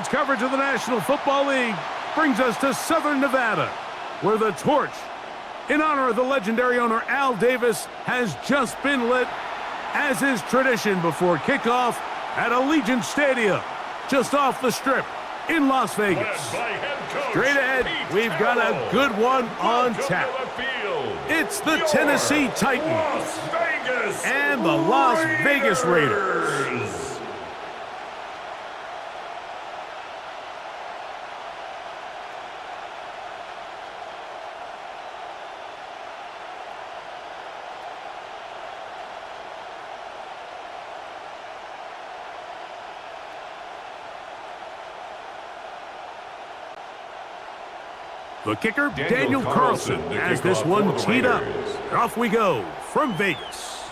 coverage of the National Football League brings us to Southern Nevada, where the torch, in honor of the legendary owner Al Davis, has just been lit, as is tradition before kickoff at Allegiant Stadium, just off the Strip in Las Vegas. Straight ahead, we've got a good one on tap. It's the Tennessee Titans and the Las Vegas Raiders. The kicker, Daniel Carlson, has this one teed up. Off we go from Vegas.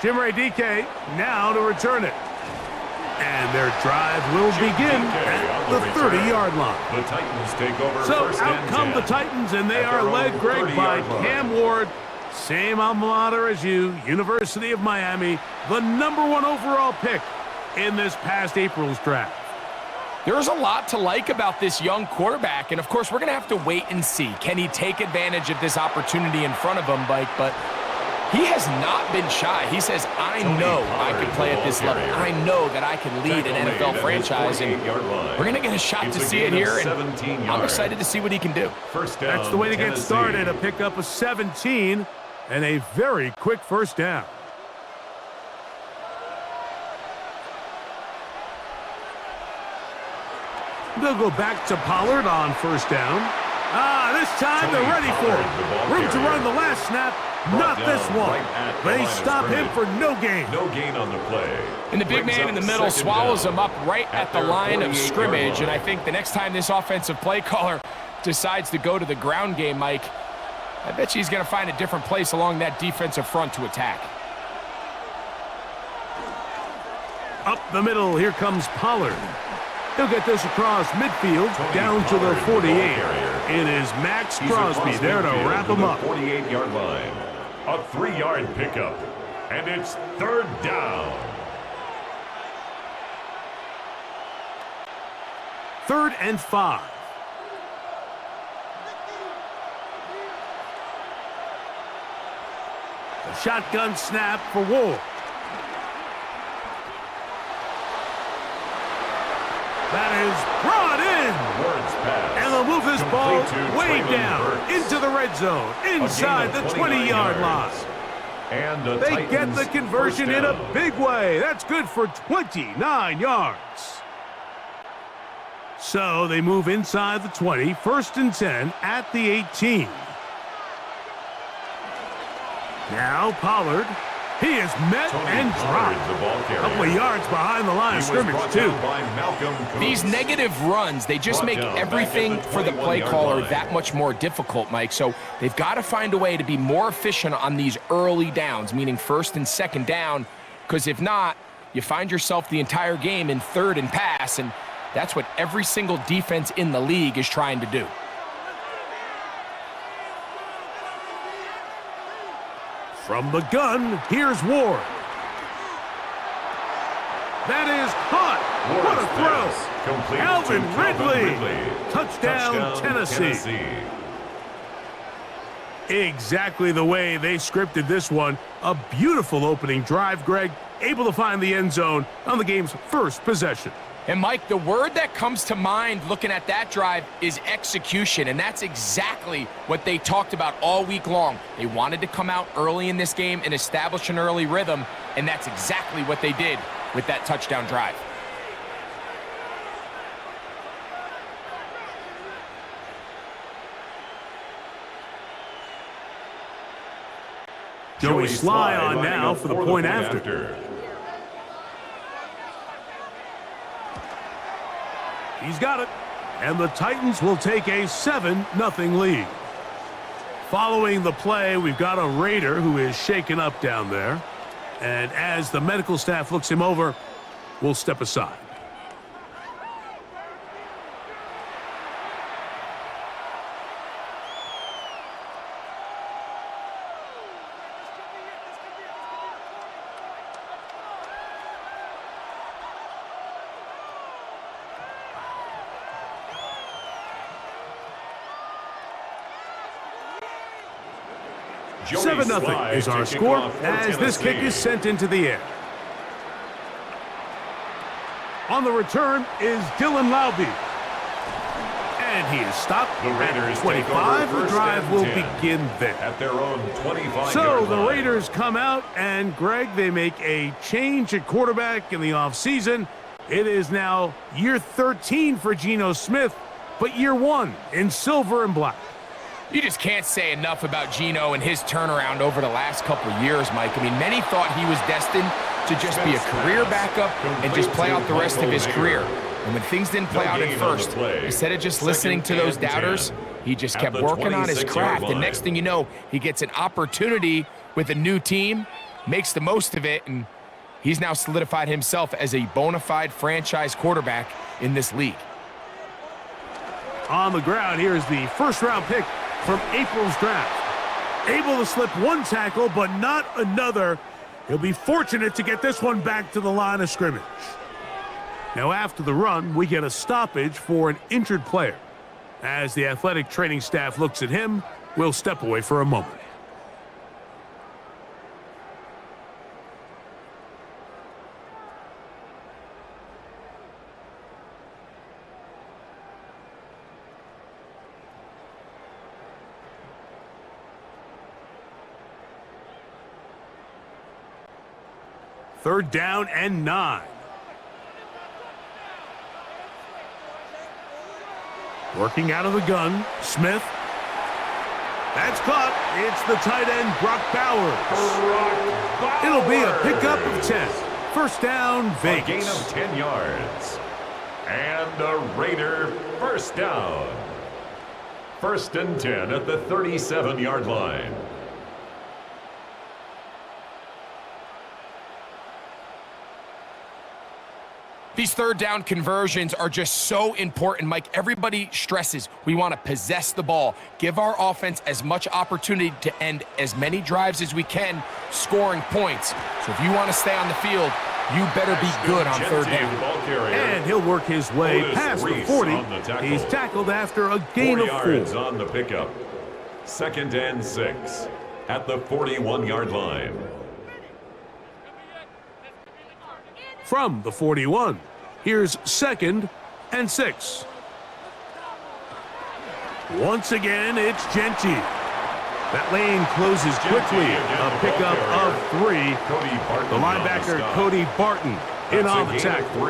Jim Ray DK now to return it. And their drive will begin at the 30-yard line. The Titans take over. So out come the Titans, and they are led, Greg, by Cam Ward. Same alma mater as you, University of Miami, the #1 overall pick in this past April's draft. There's a lot to like about this young quarterback, and of course, we're going to have to wait and see. Can he take advantage of this opportunity in front of him, Mike? But he has not been shy. He says, I know I can play at this level. I know that I can lead an NFL franchise, and we're going to get a shot to see it here, and I'm excited to see what he can do. That's the way to get started, a pickup of 17 and a very quick first down. They'll go back to Pollard on first down. This time they're ready for it. Room to run the last snap, not this one. They stop him for no gain. No gain on the play. And the big man in the middle swallows him up right at the line of scrimmage. And I think the next time this offensive play caller decides to go to the ground game, Mike, I bet you he's going to find a different place along that defensive front to attack. Up the middle, here comes Pollard. He'll get this across midfield, down to the 48. It is Max Crosby there to wrap him up. 48-yard line. A 3-yard pickup. And it's third down. 3rd and 5. A shotgun snap for Ward. That is brought in. And they'll move this ball way down into the red zone, inside the 20-yard line. And they get the conversion in a big way. That's good for 29 yards. So they move inside the 20, 1st and 10 at the 18. Now Pollard. He is met and dropped. A couple of yards behind the line of scrimmage, too. These negative runs, they just make everything for the play caller that much more difficult, Mike. So they've got to find a way to be more efficient on these early downs, meaning 1st and 2nd down, because if not, you find yourself the entire game in 3rd and pass, and that's what every single defense in the league is trying to do. From the gun, here's Ward. That is caught. What a throw. Alvin Ridley. Touchdown, Tennessee. Exactly the way they scripted this one. A beautiful opening drive, Greg. Able to find the end zone on the game's first possession. And, Mike, the word that comes to mind looking at that drive is execution, and that's exactly what they talked about all week long. They wanted to come out early in this game and establish an early rhythm, and that's exactly what they did with that touchdown drive. Joey Sly on now for the point after. He's got it. And the Titans will take a 7-0 lead. Following the play, we've got a Raider who is shaken up down there. And as the medical staff looks him over, we'll step aside. 7-0 is our score as this kick is sent into the air. On the return is Dylan Laube. And he is stopped at 25. The drive will begin there. At their own 25-yard So the line. Raiders come out, and Greg, they make a change at quarterback in the offseason. It is now year 13 for Geno Smith, but year 1 in silver and black. You just can't say enough about Geno and his turnaround over the last couple of years, Mike. I mean, many thought he was destined to just be a career backup and just play out the rest of his career. And when things didn't play out at first, instead of just listening to those doubters, he just kept working on his craft. And next thing you know, he gets an opportunity with a new team, makes the most of it, and he's now solidified himself as a bona fide franchise quarterback in this league. On the ground, here's the first-round pick from April's draft. Able to slip one tackle, but not another. He'll be fortunate to get this one back to the line of scrimmage. Now, after the run, we get a stoppage for an injured player. As the athletic training staff looks at him, we'll step away for a moment. Third down and 9. Working out of the gun, Smith. That's caught. It's the tight end, Brock Bowers. It'll be a pickup of 10. First down, Vegas. A gain of 10 yards. And a Raider first down. First and 10 at the 37-yard line. These third down conversions are just so important, Mike. Everybody stresses we want to possess the ball, give our offense as much opportunity to end as many drives as we can, scoring points. So if you want to stay on the field, you better be good on third down. And he'll work his way past the 40. He's tackled after a gain of 4. yards on the pickup. Second and 6 at the 41-yard line. From the 41, here's second and 6. Once again, it's Genty. That lane closes quickly. A pickup of 3. The linebacker, Cody Barton, in on the tackle.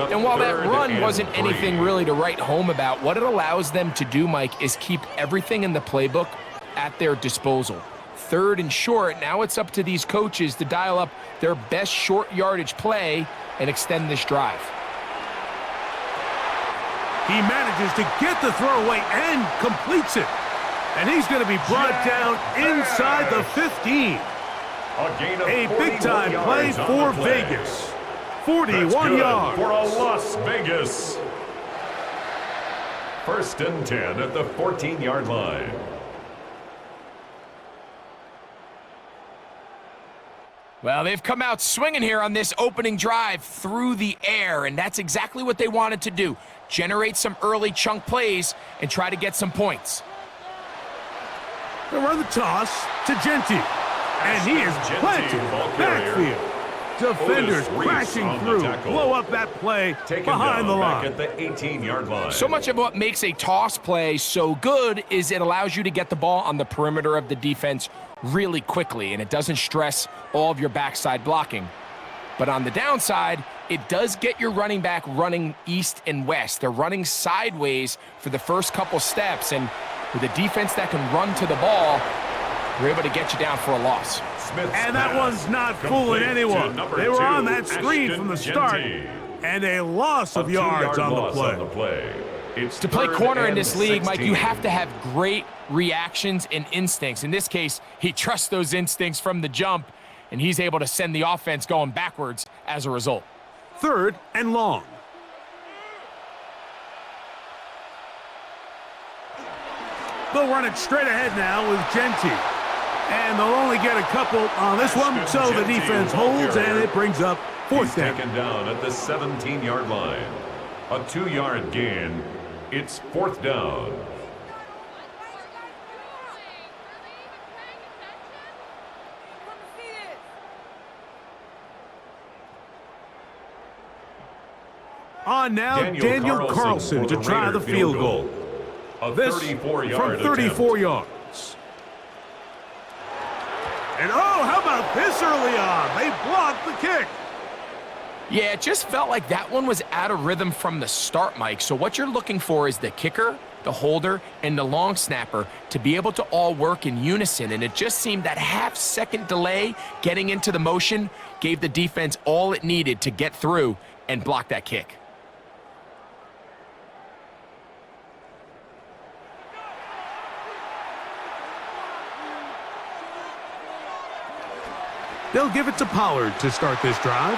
And while that run wasn't anything really to write home about, what it allows them to do, Mike, is keep everything in the playbook at their disposal. Third and short, now it's up to these coaches to dial up their best short yardage play and extend this drive. He manages to get the throwaway and completes it. And he's going to be brought down inside the 15. A big-time play for Vegas. 41 yards. For a Las Vegas. First and 10 at the 14-yard line. Well, they've come out swinging here on this opening drive through the air, and that's exactly what they wanted to do. Generate some early chunk plays and try to get some points. They'll run the toss to Genty. And he is planted backfield. Defenders crashing through. Blow up that play behind the line. At the 18-yard line. So much of what makes a toss play so good is it allows you to get the ball on the perimeter of the defense really quickly, and it doesn't stress all of your backside blocking. But on the downside, it does get your running back running east and west. They're running sideways for the first couple steps, and with a defense that can run to the ball, we're able to get you down for a loss. And that one's not fooling anyone. They were on that screen from the start, and a loss of yards on the play. To play corner in this league, Mike, you have to have great reactions and instincts. In this case, he trusts those instincts from the jump, and he's able to send the offense going backwards as a result. Third and long. They'll run it straight ahead now with Genty. And they'll only get a couple on this one, so the defense holds, and it brings up fourth down. Taken down at the 17-yard line. A 2-yard gain. It's fourth down. On now, Daniel Carlson to try the field goal. This from 34 yards. And oh, how about this early on? They blocked the kick. Yeah, it just felt like that one was out of rhythm from the start, Mike. So what you're looking for is the kicker, the holder, and the long snapper to be able to all work in unison. And it just seemed that half-second delay getting into the motion gave the defense all it needed to get through and block that kick. They'll give it to Pollard to start this drive.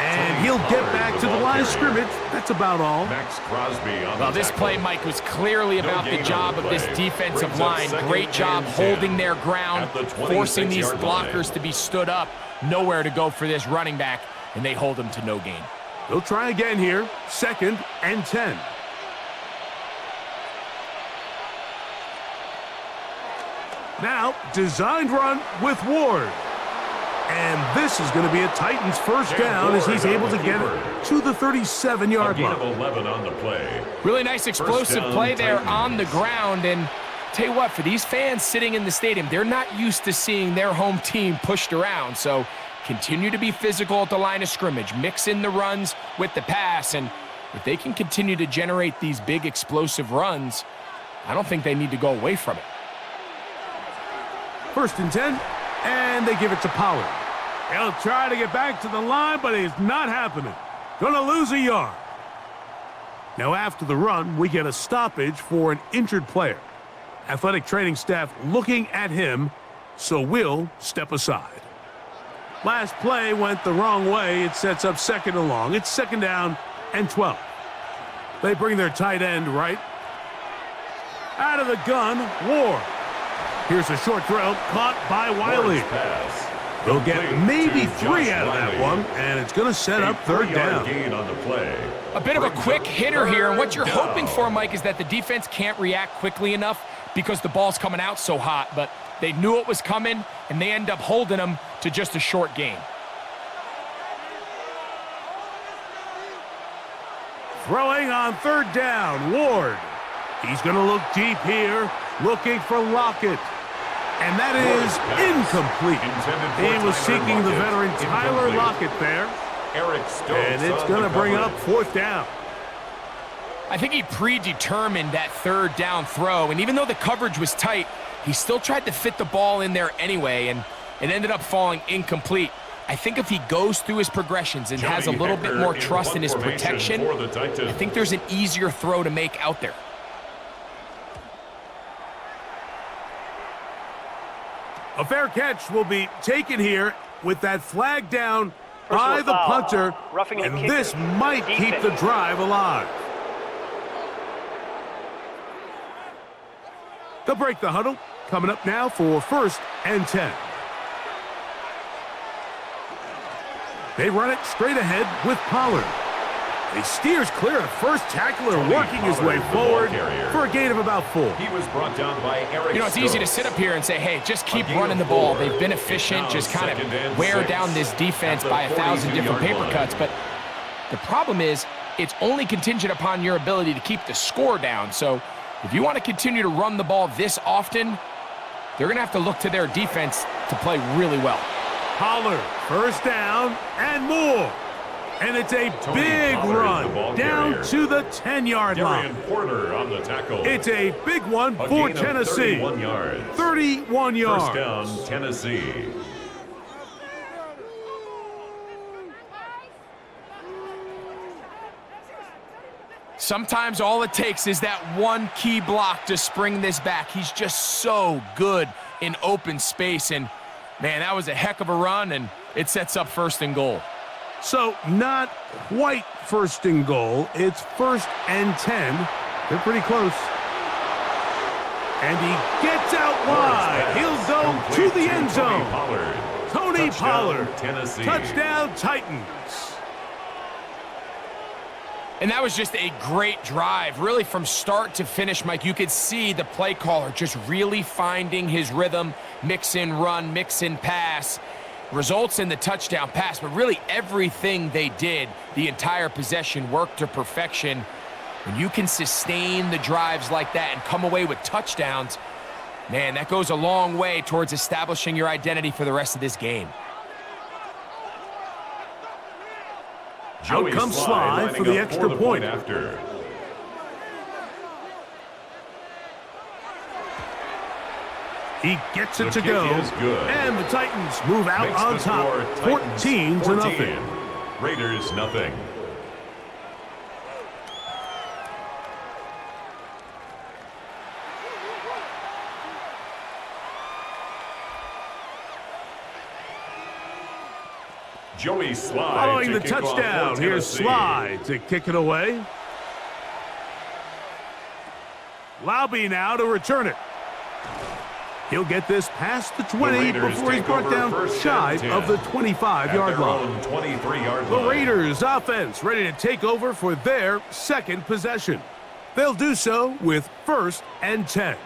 And he'll get back to the line of scrimmage. That's about all. Max Crosby on well, this play, Mike, was clearly about the job of this defensive line. Great job holding their ground, forcing these blockers to be stood up. Nowhere to go for this running back, and they hold him to no gain. They'll try again here. 2nd and 10. Now, designed run with Ward. And this is going to be a Titans first down as he's able to get it to the 37-yard line. 11 on the play. Really nice explosive play there on the ground. And tell you what, for these fans sitting in the stadium, they're not used to seeing their home team pushed around. So continue to be physical at the line of scrimmage. Mix in the runs with the pass. And if they can continue to generate these big explosive runs, I don't think they need to go away from it. 1st and 10. And they give it to Pollard. He'll try to get back to the line, but it's not happening. Gonna lose a yard. Now after the run, we get a stoppage for an injured player. Athletic training staff looking at him, so we'll step aside. Last play went the wrong way. It sets up 2nd and long. It's 2nd down and 12. They bring their tight end right. Out of the gun, Ward. Here's a short throw, caught by Wiley. They'll get maybe 3 out of that one, and it's going to set up 3rd down. A bit of a quick hitter here, and what you're hoping for, Mike, is that the defense can't react quickly enough because the ball's coming out so hot, but they knew it was coming, and they end up holding them to just a short gain. Throwing on 3rd down, Ward. He's going to look deep here, looking for Lockett. And that is incomplete. He was seeking the veteran Tyler Lockett there. And it's going to bring up 4th down. I think he predetermined that 3rd down throw, and even though the coverage was tight, he still tried to fit the ball in there anyway, and it ended up falling incomplete. I think if he goes through his progressions and has a little bit more trust in his protection, I think there's an easier throw to make out there. A fair catch will be taken here with that flag down by the punter, and this might keep the drive alive. They'll break the huddle. Coming up now for 1st and 10. They run it straight ahead with Pollard. He steers clear of the first tackler, working his way forward for a gain of about 4. He was brought down by Eric. You know, it's easy to sit up here and say, hey, just keep running the ball. They've been efficient, just kind of wear down this defense by 1,000 different paper cuts. But the problem is, it's only contingent upon your ability to keep the score down. So if you want to continue to run the ball this often, they're going to have to look to their defense to play really well. Pollard, 1st down and more. And it's a big run down to the 10-yard line. Porter on the tackle. It's a big one for Tennessee. 31 yards. 31 yards. 1st down, Tennessee. Sometimes all it takes is that one key block to spring this back. He's just so good in open space. And, man, that was a heck of a run, and it sets up 1st and goal. So not quite 1st and goal. It's 1st and 10. They're pretty close. And he gets out wide. He'll go to the end zone. Tony Pollard. Touchdown, Titans. And that was just a great drive, really from start to finish, Mike. You could see the play caller just really finding his rhythm, mix in run, mix in pass. Results in the touchdown pass, but really everything they did, the entire possession, worked to perfection. When you can sustain the drives like that and come away with touchdowns, man, that goes a long way towards establishing your identity for the rest of this game. Out comes Sly for the extra point. After. He gets it to go, and the Titans move out on top, 14-0. Raiders nothing. Joey Sly following the touchdown. Here's Sly to kick it away. Laube now to return it. He'll get this past the 20 before he's brought down shy of the 25-yard line. 23-yard The Raiders offense ready to take over for their second possession. They'll do so with 1st and 10.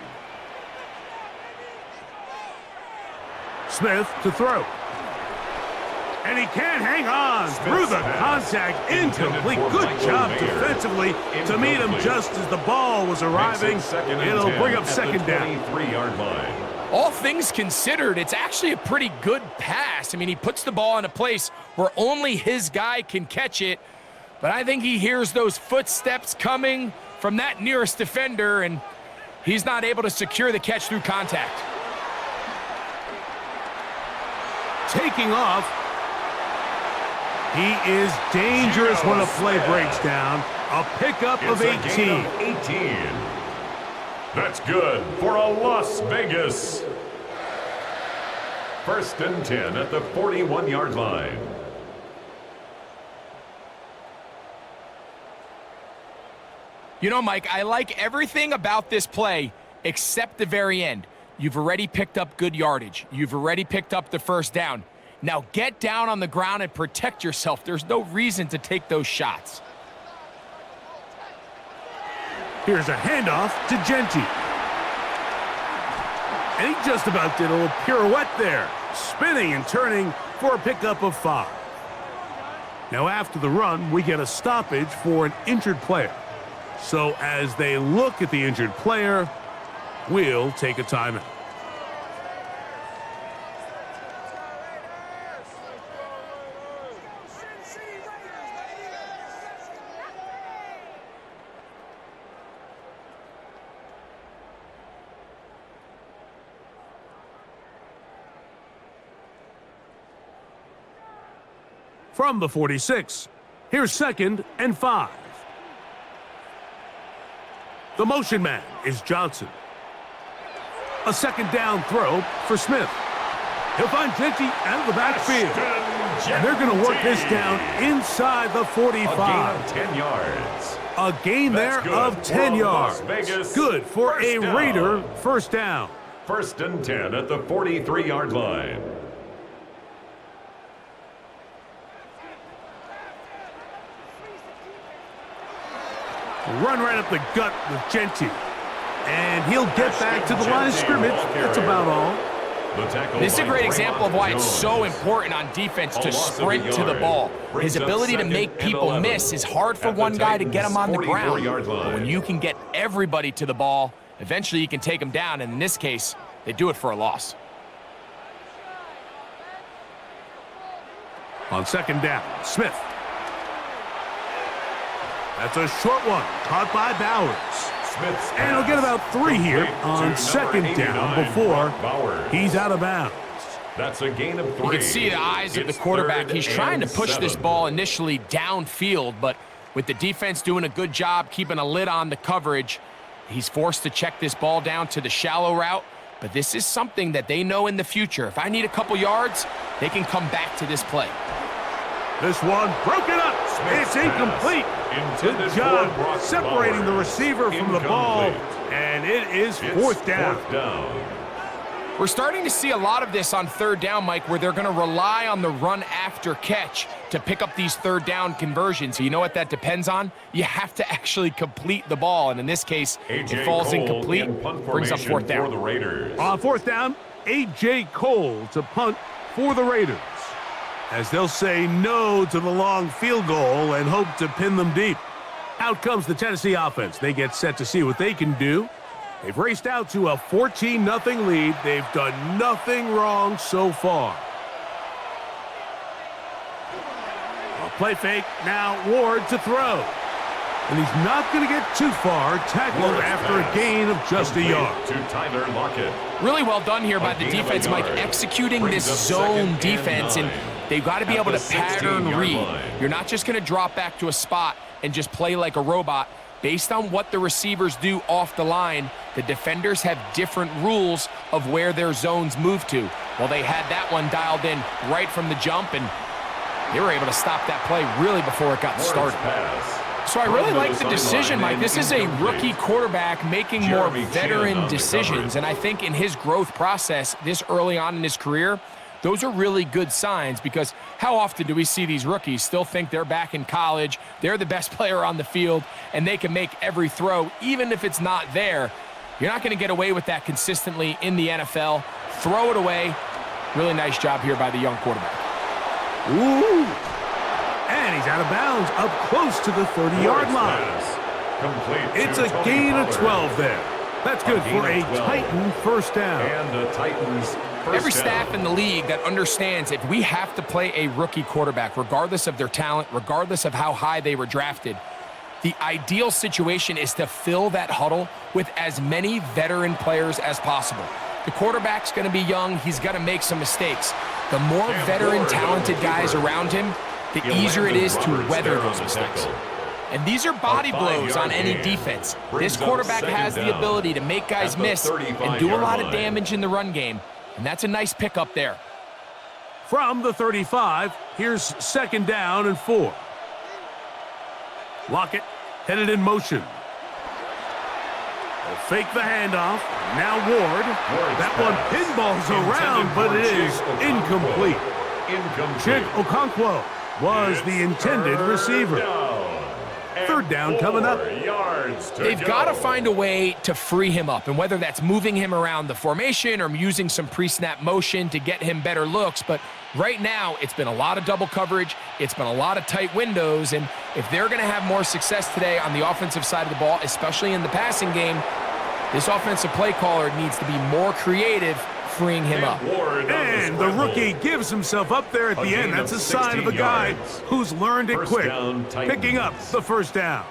Smith to throw. And he can't hang on through the contact. Incomplete. Good job defensively to meet him just as the ball was arriving. It'll bring up second down. 23-yard line. All things considered, it's actually a pretty good pass. I mean, he puts the ball in a place where only his guy can catch it. But I think he hears those footsteps coming from that nearest defender, and he's not able to secure the catch through contact. Taking off. He is dangerous when a play breaks down. A pickup of 18. That's good for a Las Vegas. 1st and 10 at the 41-yard line. You know, Mike, I like everything about this play except the very end. You've already picked up good yardage. You've already picked up the 1st down. Now get down on the ground and protect yourself. There's no reason to take those shots. Here's a handoff to Genty. And he just about did a little pirouette there, spinning and turning for a pickup of 5. Now after the run, we get a stoppage for an injured player. So as they look at the injured player, we'll take a timeout. From the 46, here's 2nd and 5. The motion man is Johnson. A 2nd down throw for Smith. He'll find Genty out of the backfield. And they're going to work this down inside the 45. A gain of 10 yards. A gain there of 10 yards. Good for a Raider 1st down. 1st and 10 at the 43-yard line. Run right up the gut with Genty. And he'll get back to the line of scrimmage. That's about all. This is a great example of why it's so important on defense to sprint to the ball. His ability to make people miss is hard for one guy to get him on the ground. But when you can get everybody to the ball, eventually you can take them down. And in this case, they do it for a loss. On 2nd down, Smith. That's a short one, caught by Bowers. And he'll get about 3 here on 2nd down before he's out of bounds. That's a gain of 3. You can see the eyes of the quarterback. He's trying to push this ball initially downfield, but with the defense doing a good job keeping a lid on the coverage, he's forced to check this ball down to the shallow route. But this is something that they know in the future. If I need a couple yards, they can come back to this play. This one broken up. It's incomplete. Good job separating the receiver from the ball, and it is 4th down. We're starting to see a lot of this on 3rd down, Mike, where they're going to rely on the run after catch to pick up these 3rd down conversions. So you know what that depends on? You have to actually complete the ball, and in this case, it falls incomplete, brings up 4th down. For the Raiders. On 4th down, A.J. Cole to punt for the Raiders. as they'll say no to the long field goal and hope to pin them deep. Out comes the Tennessee offense. They get set to see what they can do. They've raced out to a 14-0 lead. They've done nothing wrong so far. A play fake, now Ward to throw. And he's not going to get too far. Tackled after a gain of just a yard. To Tyler Lockett. Really well done here by the defense, Mike, executing this zone defense, and they've got to be able to pattern read. You're not just going to drop back to a spot and just play like a robot. Based on what the receivers do off the line, the defenders have different rules of where their zones move to. Well, they had that one dialed in right from the jump, and they were able to stop that play really before it got started. So I really like the decision, Mike. This is a rookie quarterback making more veteran decisions, and I think in his growth process this early on in his career, those are really good signs, because how often do we see these rookies still think they're back in college, they're the best player on the field, and they can make every throw, even if it's not there? You're not going to get away with that consistently in the NFL. Throw it away. Really nice job here by the young quarterback. Ooh! And he's out of bounds, up close to the 30-yard line. It's a gain of 12 there. That's good for a Titan first down. And the Titans first down. Every staff in the league that understands if we have to play a rookie quarterback, regardless of their talent, regardless of how high they were drafted, the ideal situation is to fill that huddle with as many veteran players as possible. The quarterback's going to be young. He's going to make some mistakes. The more veteran, talented guys around him, the easier it is to weather those mistakes. And these are body blows on any defense. This quarterback has the ability to make guys miss and do a lot of damage in the run game, and that's a nice pickup there. From the 35, here's second down and 4. Lockett headed in motion. They'll fake the handoff. Now Ward. That one pinballs around, but it is incomplete. Chig Okonkwo was the intended receiver. Third down coming up. They've got to find a way to free him up, and whether that's moving him around the formation or using some pre-snap motion to get him better looks, but right now it's been a lot of double coverage, it's been a lot of tight windows, and if they're going to have more success today on the offensive side of the ball, especially in the passing game, this offensive play caller needs to be more creative, freeing him up. And the rookie gives himself up there at the end. That's a sign of a guy who's learned it quick, picking up the first down.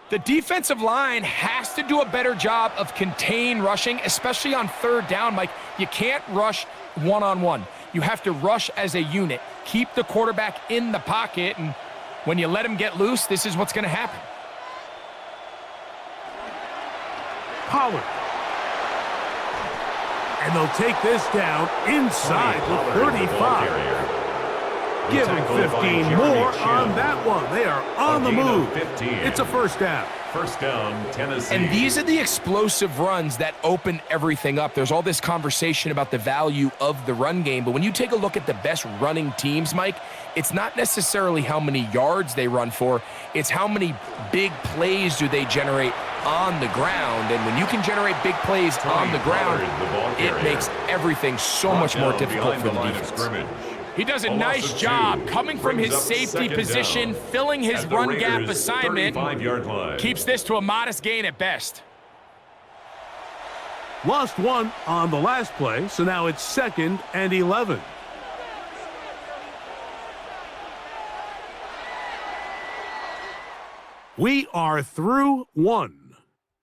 The defensive line has to do a better job of contain rushing, especially on third down, Mike. You can't rush one-on-one. You have to rush as a unit. Keep the quarterback in the pocket, and when you let him get loose, this is what's going to happen. Pollard. And they'll take this down inside the 35. Give him 15 more on that one. They are on the move. It's a first down. First down, Tennessee. And these are the explosive runs that open everything up. There's all this conversation about the value of the run game, but when you take a look at the best running teams, Mike, it's not necessarily how many yards they run for, it's how many big plays do they generate on the ground. And when you can generate big plays on the ground, it makes everything so much more difficult for the defense. He does a nice job coming from his safety position, filling his run gap assignment, keeps this to a modest gain at best. Lost one on the last play, so now it's 2nd and 11. We are through one.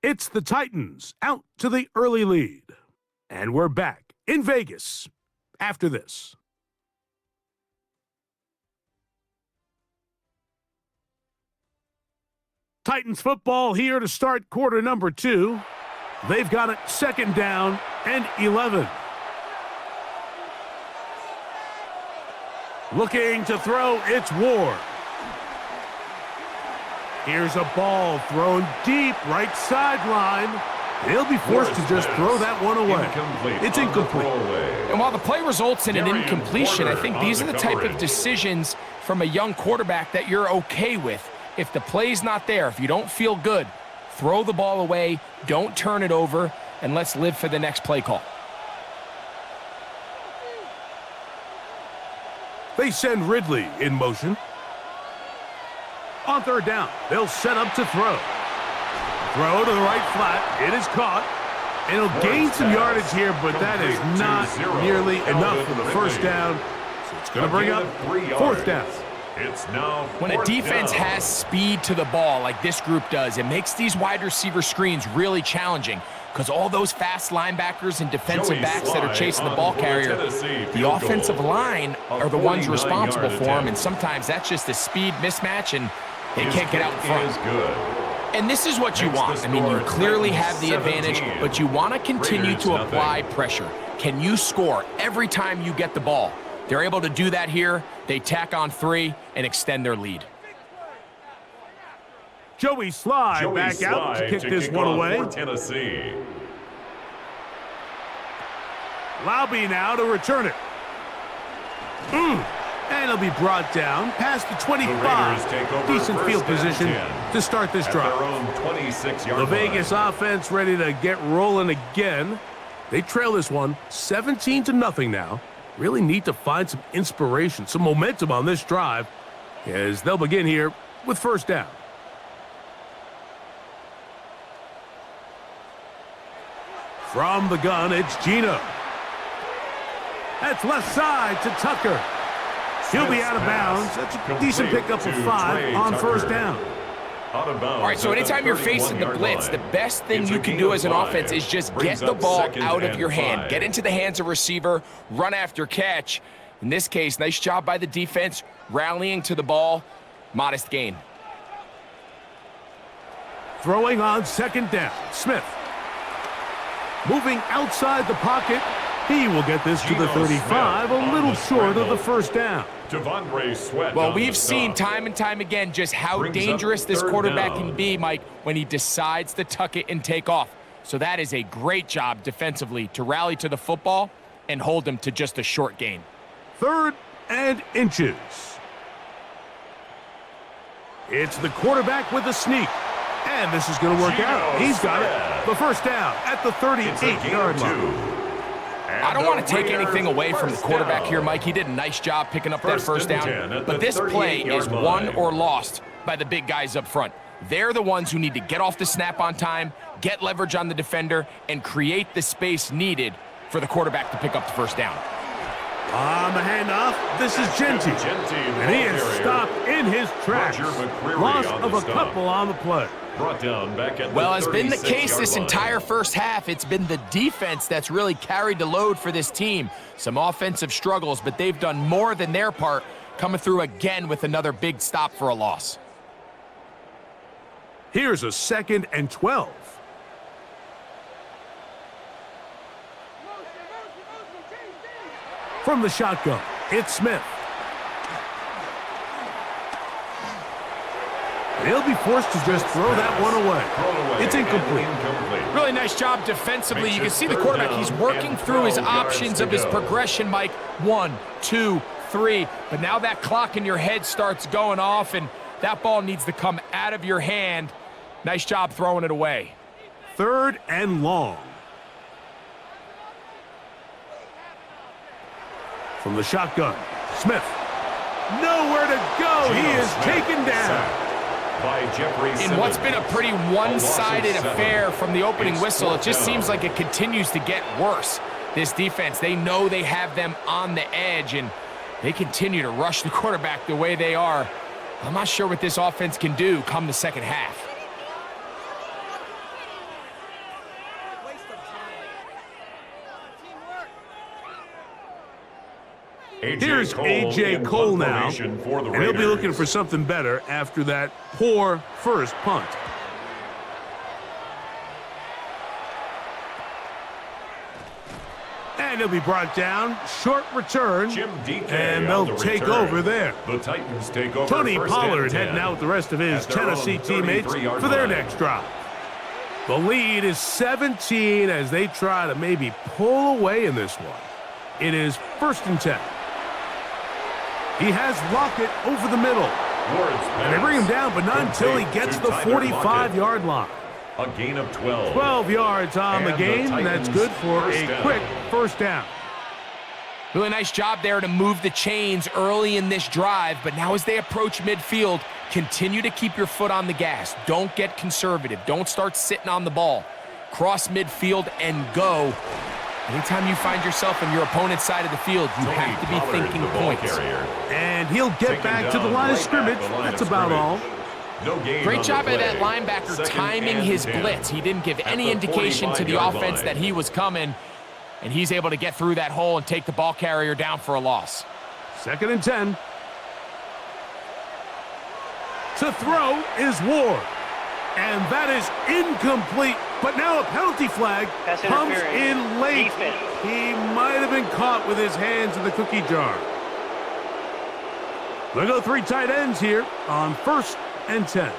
It's the Titans out to the early lead. And we're back in Vegas after this. Titans football here to start quarter number 2. They've got it 2nd down and 11. Looking to throw, it's Ward. Here's a ball thrown deep right sideline. He'll be forced to just throw that one away. It's incomplete. And while the play results in an incompletion, I think these are the type of decisions from a young quarterback that you're okay with. If the play's not there, if you don't feel good, throw the ball away, don't turn it over, and let's live for the next play call. They send Ridley in motion. On third down, they'll set up to throw. Throw to the right flat. It is caught. And he'll gain some yardage here, but that is not nearly enough for the first down. So it's going to bring up fourth down. It's now when a defense has speed to the ball like this group does, it makes these wide receiver screens really challenging because all those fast linebackers and defensive backs that are chasing the ball carrier, the offensive line are the ones responsible for them, and sometimes that's just a speed mismatch, and they can't get out in front. And this is what you want. I mean, you clearly have the advantage, but you want to continue to apply pressure. Can you score every time you get the ball? They're able to do that here. They tack on 3 and extend their lead. Joey Slye back out to kick this one away. Tennessee. Laube now to return it. And it'll be brought down past the 25. Decent field position to start this drive. The Vegas offense ready to get rolling again. They trail this one 17-0 now. Really need to find some inspiration, some momentum on this drive as they'll begin here with first down. From the gun, it's Geno. That's left side to Tucker. He'll be out of bounds. That's a decent pickup of 5 on first down. All right, so anytime you're facing the blitz, the best thing you can do as an offense is just get the ball out of your hand. Get into the hands of receiver, run after catch. In this case, nice job by the defense, rallying to the ball. Modest gain. Throwing on second down, Smith. Moving outside the pocket. He will get this to the 35, a little short of the first down. Well, we've seen time and time again just how dangerous this quarterback can be, Mike, when he decides to tuck it and take off. So that is a great job defensively to rally to the football and hold him to just a short gain. 3rd and inches. It's the quarterback with a sneak. And this is going to work out. He's got it. The first down at the 38-yard line. I don't want to take anything away from the quarterback here, Mike. He did a nice job picking up that first down. But this play is won or lost by the big guys up front. They're the ones who need to get off the snap on time, get leverage on the defender, and create the space needed for the quarterback to pick up the first down. On the handoff, this is Genty. And he is stopped in his tracks. Loss of a couple on the play. Brought down back at well, has been the case this entire first half. It's been the defense that's really carried the load for this team. Some offensive struggles, but they've done more than their part, coming through again with another big stop for a loss. Here's a 2nd and 12. From the shotgun, it's Smith. He'll be forced to just throw that one away. It's incomplete. Really nice job defensively. You can see the quarterback, he's working through his options of his progression, Mike. 1, 2, 3. But now that clock in your head starts going off, and that ball needs to come out of your hand. Nice job throwing it away. 3rd and long. From the shotgun, Smith. Nowhere to go. He is taken down. In what's been a pretty one-sided affair from the opening whistle, it just seems like it continues to get worse. This defense, they know they have them on the edge, and they continue to rush the quarterback the way they are. I'm not sure what this offense can do come the second half. Here's A.J. Cole now, and he'll be looking for something better after that poor first punt. And he'll be brought down, short return, and they'll take over there. The Titans take over. Tony Pollard heading out with the rest of his Tennessee teammates for their next drive. The lead is 17 as they try to maybe pull away in this one. It is 1st and 10. He has Lockett over the middle. And they bring him down, but not until he gets to the 45-yard line. A gain of 12. 12 yards on the game, and that's good for a quick first down. Really nice job there to move the chains early in this drive, but now as they approach midfield, continue to keep your foot on the gas. Don't get conservative. Don't start sitting on the ball. Cross midfield and go. Anytime you find yourself on your opponent's side of the field, you have to be thinking points. And he'll get back to the line of scrimmage. That's about all. Great job by that linebacker timing his blitz. He didn't give any indication to the offense that he was coming, and he's able to get through that hole and take the ball carrier down for a loss. 2nd and 10. To throw is Ward. And that is incomplete. But now a penalty flag comes in late. He might have been caught with his hands in the cookie jar. We'll go 3 tight ends here on 1st and 10.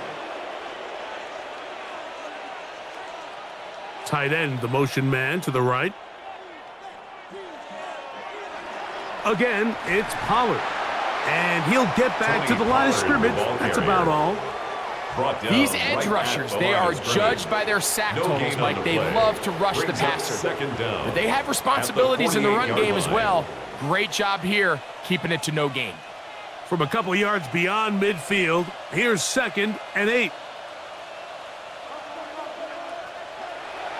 Tight end, the motion man to the right. Again, it's Pollard. And he'll get back to the line of scrimmage. That's about all. These edge rushers, they are judged by their sack totals, Mike. They love to rush the passer. But they have responsibilities in the run game as well. Great job here, keeping it to no gain. From a couple yards beyond midfield, here's 2nd and 8.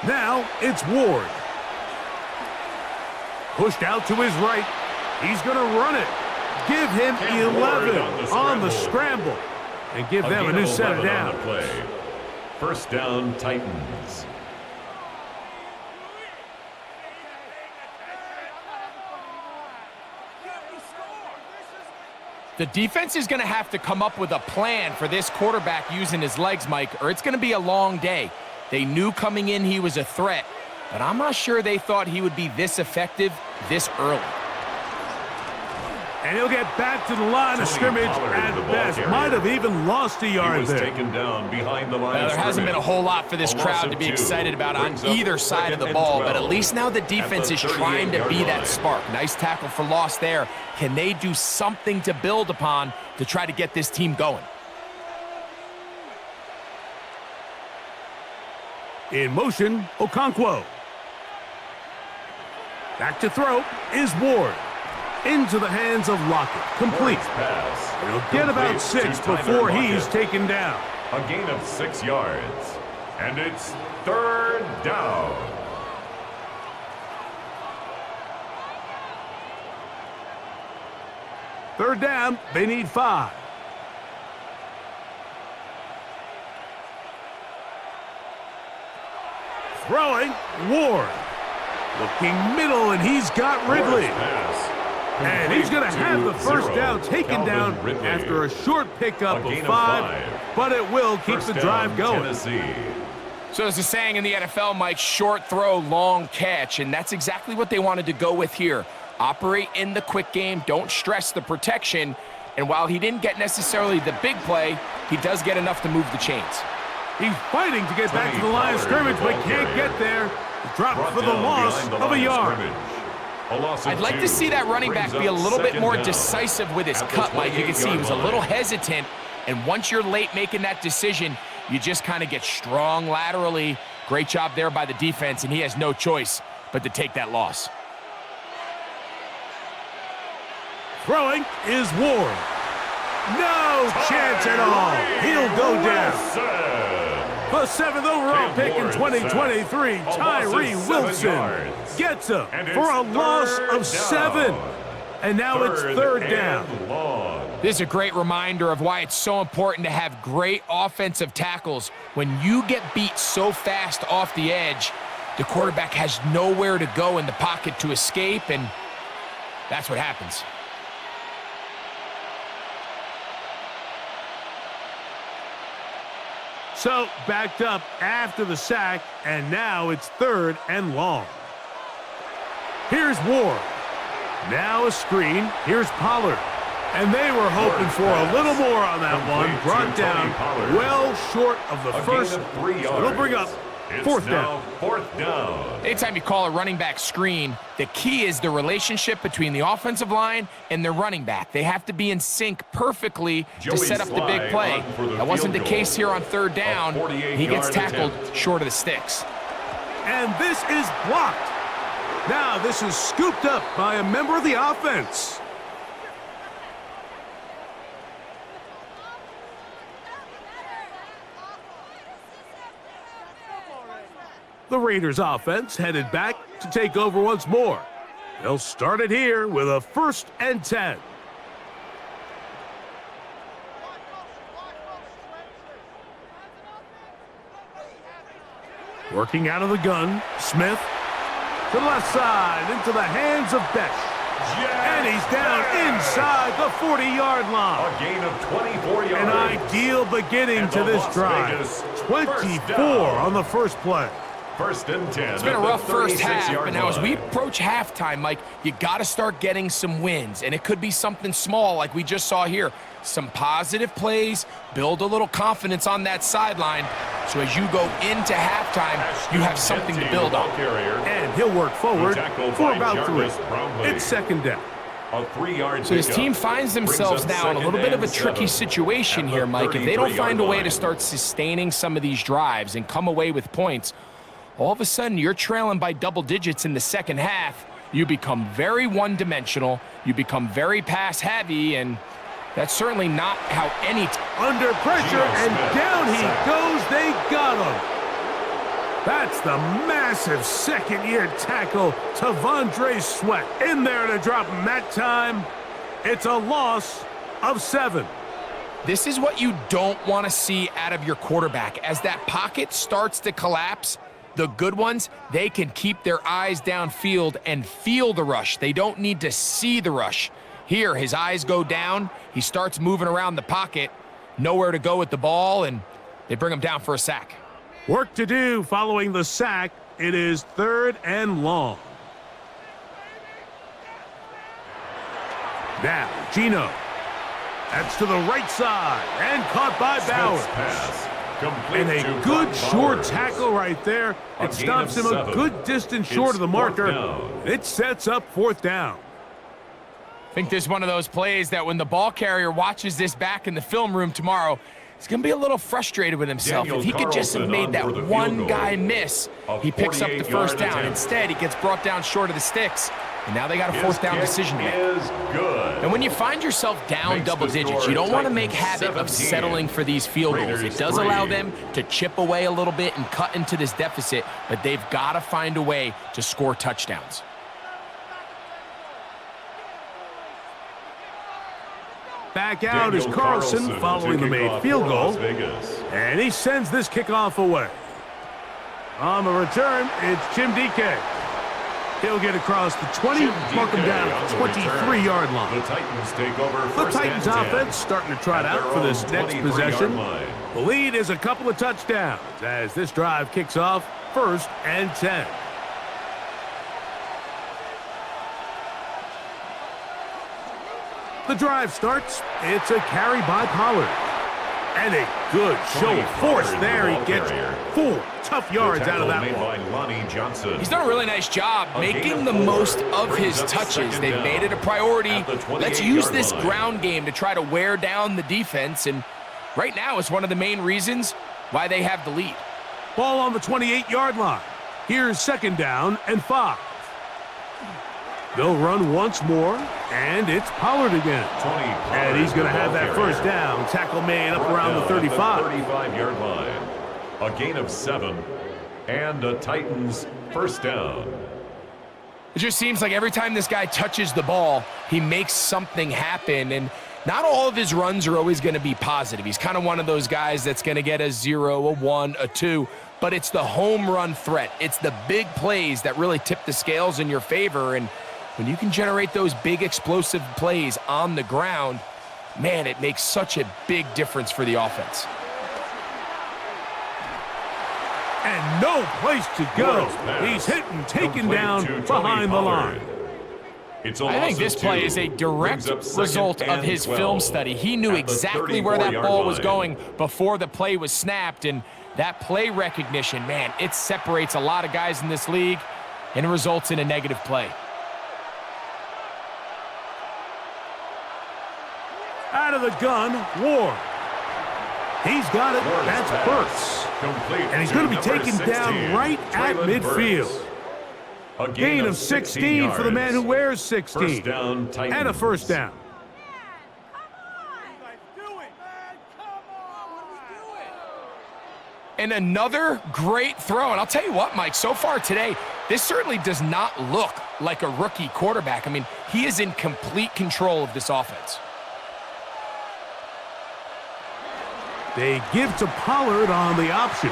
Now it's Ward. Pushed out to his right. He's going to run it. Give him 11 on the scramble. And give them a new set of downs. First down, Titans. The defense is going to have to come up with a plan for this quarterback using his legs, Mike, or it's going to be a long day. They knew coming in he was a threat, but I'm not sure they thought he would be this effective this early. And he'll get back to the line of scrimmage at best. Might have even lost a yard there. Taken down behind the line of there hasn't been a whole lot for this crowd to be excited about on either side of the ball, but at least now the defense is trying to be that spark. Nice tackle for loss there. Can they do something to build upon to try to get this team going? In motion, Okonkwo. Back to throw is Ward. Into the hands of Lockett. Complete. He'll get about 6 before he's taken down. A gain of 6 yards. And it's 3rd down. Third down, they need 5. Throwing, Ward. Looking middle, and he's got Ridley. And he's going to have the first down taken down after a short pickup of 5, but it will keep the drive going. So there's a saying in the NFL, Mike, short throw, long catch, and that's exactly what they wanted to go with here. Operate in the quick game, don't stress the protection, and while he didn't get necessarily the big play, he does get enough to move the chains. He's fighting to get back to the line of scrimmage, but can't get there. Dropped for the loss of a yard. I'd like to see that running back be a little bit more decisive with his cut, Mike. You can see he was a little hesitant, and once you're late making that decision, you just kind of get strong laterally. Great job there by the defense, and he has no choice but to take that loss. Throwing is Ward. No chance at all. He'll go down. The 7th overall pick in 2023, Tyree Wilson gets him for a loss of 7. And now it's 3rd down. This is a great reminder of why it's so important to have great offensive tackles. When you get beat so fast off the edge, the quarterback has nowhere to go in the pocket to escape, and that's what happens. So backed up after the sack, and now it's 3rd and long. Here's Ward. Now a screen. Here's Pollard. And they were hoping for a little more on that one. Brought down well short of the first. It'll bring up It's Fourth now down. fourth down. Anytime you call a running back screen, the key is the relationship between the offensive line and the running back. They have to be in sync perfectly to Joey set up the big Sly play. on for the That wasn't the field case goal. here on third down. He gets 48-yard tackled attempt. short of the sticks. And this is blocked. Now this is scooped up by a member of the offense. The Raiders offense headed back to take over once more. They'll start it here with a 1st and 10. Working out of the gun, Smith to the left side into the hands of Besh. And he's down inside the 40-yard line. A gain of 24 yards. An ideal beginning And to the this Las drive. Vegas 24 first down. on the first play. 1st and 10. It's been a rough first half, but now as we approach halftime, Mike, you got to start getting some wins, and it could be something small like we just saw here. Some positive plays, build a little confidence on that sideline, so as you go into halftime, you have something to build on. And he'll work forward for about 3. It's 2nd down. A 3-yard So his team finds themselves now in a little bit of a tricky situation here, Mike. If they don't find a way to start sustaining some of these drives and come away with points, all of a sudden you're trailing by double digits in the second half. You become very one-dimensional. You become very pass-heavy, and that's certainly not how any Under pressure, and down he goes. They got him. That's the massive second-year tackle to Vondre Sweat. In there to drop him that time. It's a loss of 7. This is what you don't want to see out of your quarterback. As that pocket starts to collapse, the good ones, they can keep their eyes downfield and feel the rush. They don't need to see the rush. Here, his eyes go down. He starts moving around the pocket. Nowhere to go with the ball, and they bring him down for a sack. Work to do following the sack. It is 3rd and long. Now, Gino. That's to the right side and caught by Bowers. And a good short tackle right there. It stops him a good distance short of the marker. It sets up 4th down. I think this is one of those plays that when the ball carrier watches this back in the film room tomorrow, he's going to be a little frustrated with himself. If he could just have made that one guy miss, he picks up the 1st down. Instead, he gets brought down short of the sticks. And now they got a 4th down decision to make. And when you find yourself down double digits, you don't want to make habit of settling for these field goals. It does allow them to chip away a little bit and cut into this deficit, but they've got to find a way to score touchdowns. Back out is Carlson following the made field goal. And he sends this kickoff away. On the return, it's Chimdike. He'll get across the 20, mark him down at the 23-yard line. The Titans take over. The Titans offense starting to trot out for this next possession. The lead is a couple of touchdowns as this drive kicks off 1st and 10. The drive starts. It's a carry by Pollard. And a good show of force there. He gets 4 tough yards out of that one. He's done a really nice job making the most of his touches. They've made it a priority. Let's use this ground game to try to wear down the defense. And right now it's one of the main reasons why they have the lead. Ball on the 28-yard line. Here's 2nd down and 5. They'll run once more, and it's Pollard again. And he's going to have that 1st down. Tackle made up around the 35. 35-yard line. A gain of 7, and a Titans 1st down. It just seems like every time this guy touches the ball, he makes something happen, and not all of his runs are always going to be positive. He's kind of one of those guys that's going to get a 0, a 1, a 2, but it's the home run threat. It's the big plays that really tip the scales in your favor, and when you can generate those big explosive plays on the ground, man, it makes such a big difference for the offense. And no place to go. He's hit and taken down behind the line. I think this play is a direct result of his film study. He knew exactly where that ball was going before the play was snapped, and That play recognition, man, it separates a lot of guys in this league and results in a negative play. Out of the gun, Ward. He's got it. That's Burks. And he's going to be taken down right at midfield. A Gain of 16 for the man who wears 16. First down, Titans. And a first down. And another great throw. And I'll tell you what, Mike, so far today, this certainly does not look like a rookie quarterback. I mean, he is in complete control of this offense. They give to Pollard on the option.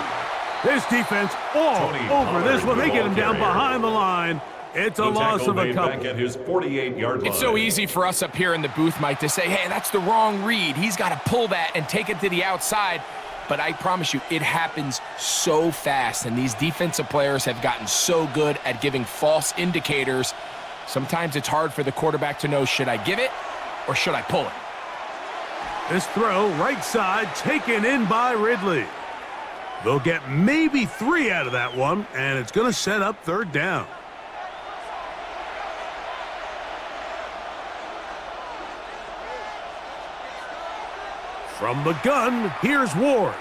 This defense all over Pollard, this one. They get him down carrier. behind the line. It's a loss of a couple. Back at his 48-yard line. It's so easy for us up here in the booth, Mike, to say, hey, that's the wrong read. He's got to pull that and take it to the outside. But I promise you, it happens so fast. And these defensive players have gotten so good at giving false indicators. Sometimes it's hard for the quarterback to know, should I give it or should I pull it? This throw, right side, taken in by Ridley. They'll get maybe 3 out of that one, and it's going to set up third down. From the gun, here's Ward.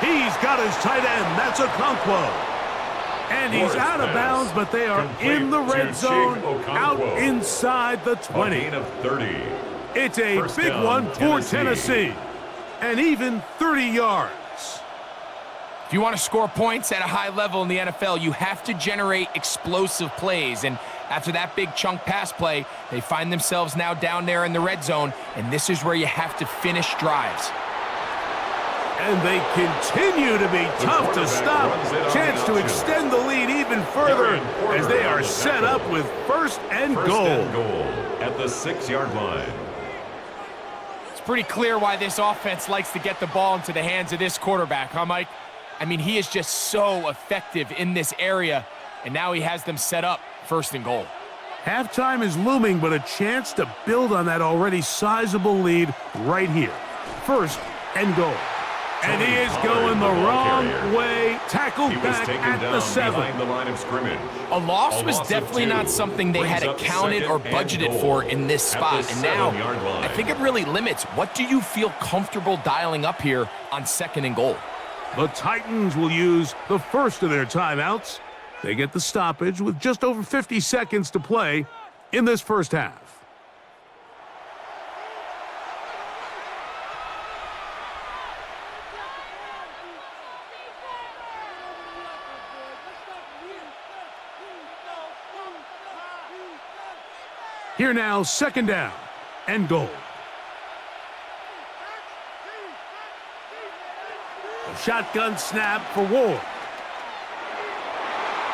He's got his tight end. That's Okonkwo. And he's out of bounds, but they are in the red zone, out inside the 20. A gain of 30. It's a First big down, one for Tennessee. And even 30 yards. If you want to score points at a high level in the NFL, you have to generate explosive plays. And after that big chunk pass play, they find themselves now down there in the red zone, and this is where you have to finish drives. And they continue to be tough to stop. Chance to extend the lead even further as they are set up with first and goal. At the 6-yard line. It's pretty clear why this offense likes to get the ball into the hands of this quarterback, huh, Mike? I mean, he is just so effective in this area, and now he has them set up first and goal. Halftime is looming, but a chance to build on that already sizable lead right here. First and goal. And he is going the wrong way. Tackled back at the 7. Behind the line of scrimmage. A loss was definitely not something they had accounted or budgeted for in this spot. And now, I think it really limits. What do you feel comfortable dialing up here on second and goal? The Titans will use the first of their timeouts. They get the stoppage with just over 50 seconds to play in this first half. Here now, second down and goal. A shotgun snap for Ward.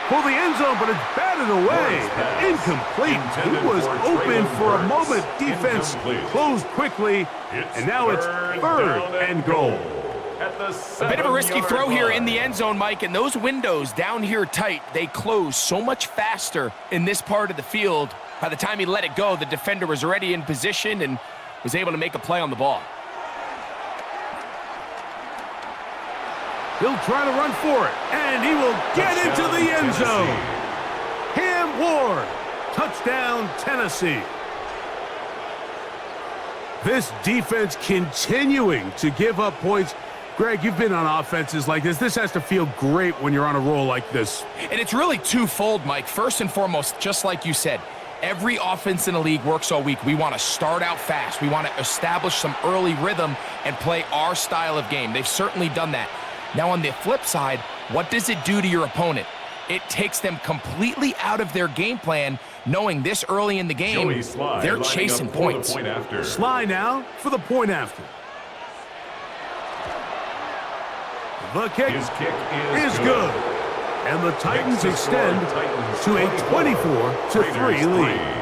For the end zone, but it's batted away. Incomplete. He was open for a moment. Defense closed quickly, and now it's third and goal. A bit of a risky throw here in the end zone, Mike, and those windows down here tight, they close so much faster in this part of the field. By the time he let it go, the defender was already in position and was able to make a play on the ball. He'll try to run for it, and he will get into the end zone. Cam Ward, touchdown Tennessee. This defense continuing to give up points. Greg, you've been on offenses like this. This has to feel great when you're on a roll like this. And it's really twofold, Mike. First and foremost, just like you said, every offense in the league works all week. We want to start out fast. We want to establish some early rhythm and play our style of game. They've certainly done that. Now, on the flip side, what does it do to your opponent? It takes them completely out of their game plan, knowing this early in the game, they're chasing points. Sly now for the point after. The kick is good. And the Titans extend to a 24-3 lead.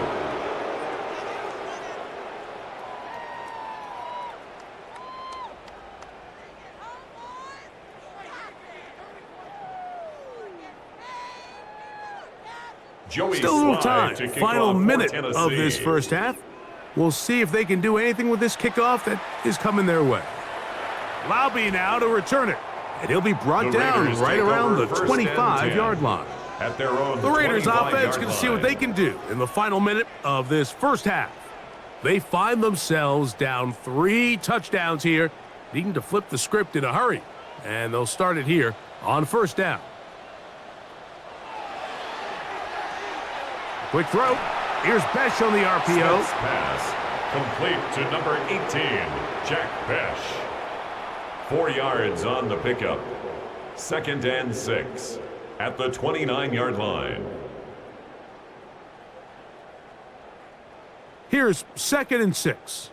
Still a little time. Final minute of this first half. We'll see if they can do anything with this kickoff that is coming their way. Laube now to return it. And he'll be brought The down Raiders right take around over the first and 25-yard line. At their own The Raiders 25-yard offense going to see what they can do in the final minute of this first half. They find themselves down 3 touchdowns here, needing to flip the script in a hurry. And they'll start it here on first down. Quick throw. Here's Besh on the RPO. Smith's pass complete to number 18, Jack Besh. 4 yards on the pickup. 2nd and 6 at the 29-yard line. Here's 2nd and 6.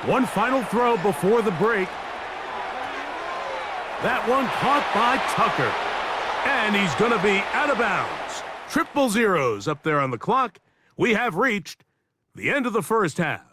One final throw before the break. That one caught by Tucker. And he's going to be out of bounds. Triple zeros up there on the clock. We have reached the end of the first half.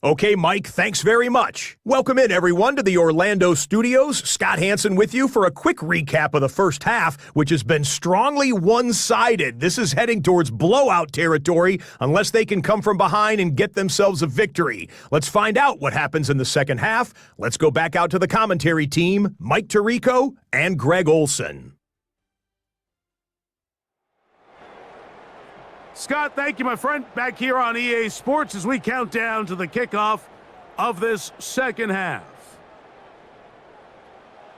Okay, Mike, thanks very much. Welcome in, everyone, to the Orlando studios. Scott Hansen with you for a quick recap of the first half, which has been strongly one-sided. This is heading towards blowout territory unless they can come from behind and get themselves a victory. Let's find out what happens in the second half. Let's go back out to the commentary team, Mike Tirico and Greg Olson. Scott, thank you, my friend. Back here on EA Sports as we count down to the kickoff of this second half.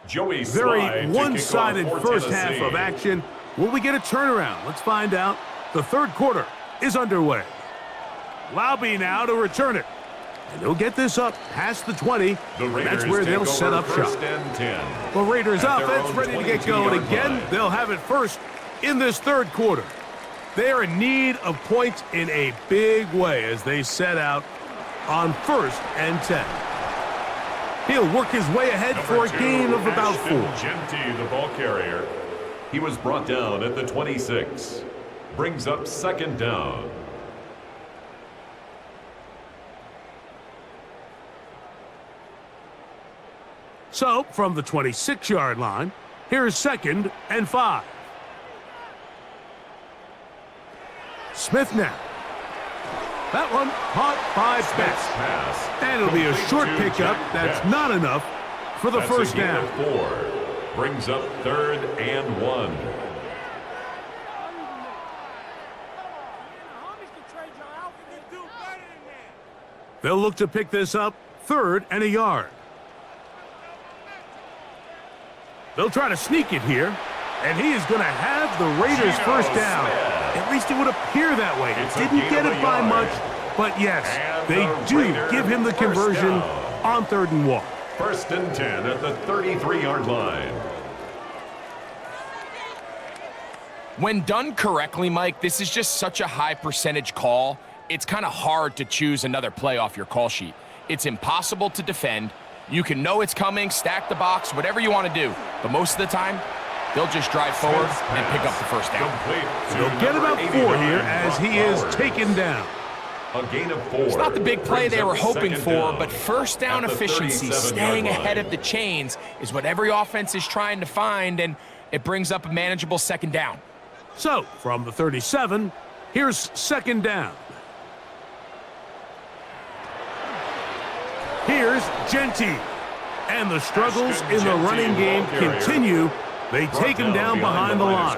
Joey Very Slide one-sided first half of action. Will we get a turnaround? Let's find out. The third quarter is underway. Laube now to return it. And he'll get this up past the 20. That's where they'll set up shop. The Raiders offense ready to get going again. They'll have it first in this third quarter. They are in need of points in a big way as they set out on 1st and 10. He'll work his way ahead for a gain of about 4. Genty, the ball carrier. He was brought down at the 26. Brings up 2nd down. So, from the 26-yard line, here's 2nd and 5. Smith now. That one caught by Besh. And it'll be a short pickup. That's not enough for the first down. 4. Brings up 3rd and 1. They'll look to pick this up 3rd and a yard. They'll try to sneak it here. And he is going to have the Raiders first down. At least it would appear that way. Didn't get it by much, but yes, they do give him the conversion on 3rd and 1. 1st and 10 at the 33-yard line. When done correctly, Mike, this is just such a high percentage call. It's kind of hard to choose another play off your call sheet. It's impossible to defend. You can know it's coming, stack the box, whatever you want to do. But most of the time, they'll just drive forward and pick up the first down. They'll get about 4 here as he is taken down. A gain of 4. It's not the big play they were hoping for, but first down efficiency, staying ahead of the chains, is what every offense is trying to find, and it brings up a manageable 2nd down. So, from the 37, here's 2nd down. Here's Genty. And the struggles in the running game continue. They take him down behind the line.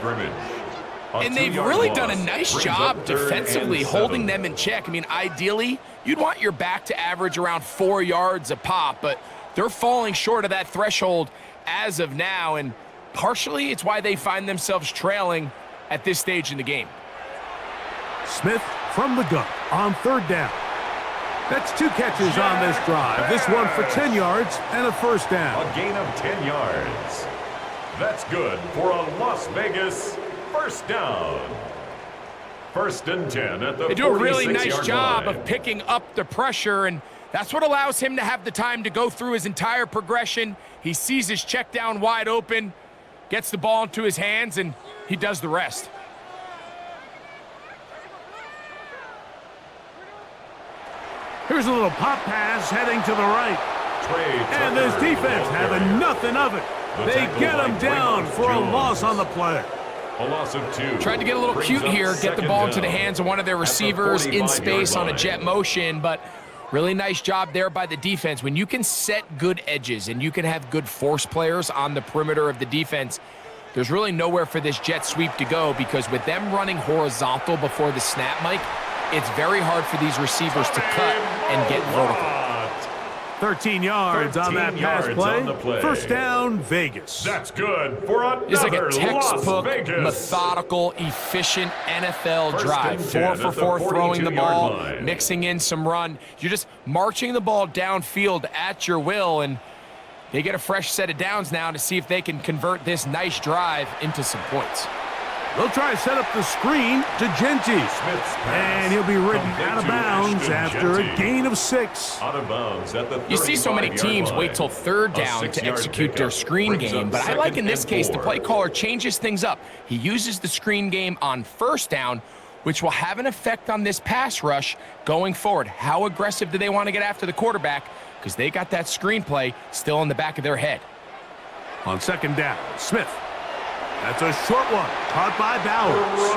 And they've really done a nice job defensively holding them in check. I mean, ideally, you'd want your back to average around 4 yards a pop, but they're falling short of that threshold as of now, and partially it's why they find themselves trailing at this stage in the game. Smith from the gun on 3rd down. That's 2 catches on this drive. This one for 10 yards and a first down. A gain of 10 yards. That's good for a Las Vegas first down. 1st and 10 at the 46-yard line. They do a really nice job of picking up the pressure, and that's what allows him to have the time to go through his entire progression. He sees his check down wide open, gets the ball into his hands, and he does the rest. Here's a little pop pass heading to the right. And this defense having nothing of it. They get him down for a loss on the play. A loss of 2. Tried to get a little cute here, get the ball into the hands of one of their receivers in space on a jet motion, but really nice job there by the defense. When you can set good edges and you can have good force players on the perimeter of the defense, there's really nowhere for this jet sweep to go, because with them running horizontal before the snap, Mike, it's very hard for these receivers to cut and get vertical. 13 yards on that pass play. First down, Vegas. That's good for another It's like a textbook, Las Vegas. methodical, efficient NFL drive. 4 for 4 throwing the ball, mixing in some run. You're just marching the ball downfield at your will, and they get a fresh set of downs now to see if they can convert this nice drive into some points. They'll try to set up the screen to Genty. And he'll be ridden out of bounds after a gain of 6. Out of bounds at the You see so many teams wait till third down to execute their screen game, but I like in this case the play caller changes things up. He uses the screen game on first down, which will have an effect on this pass rush going forward. How aggressive do they want to get after the quarterback? Because they got that screen play still in the back of their head. On second down, Smith. That's a short one, caught by Bowers.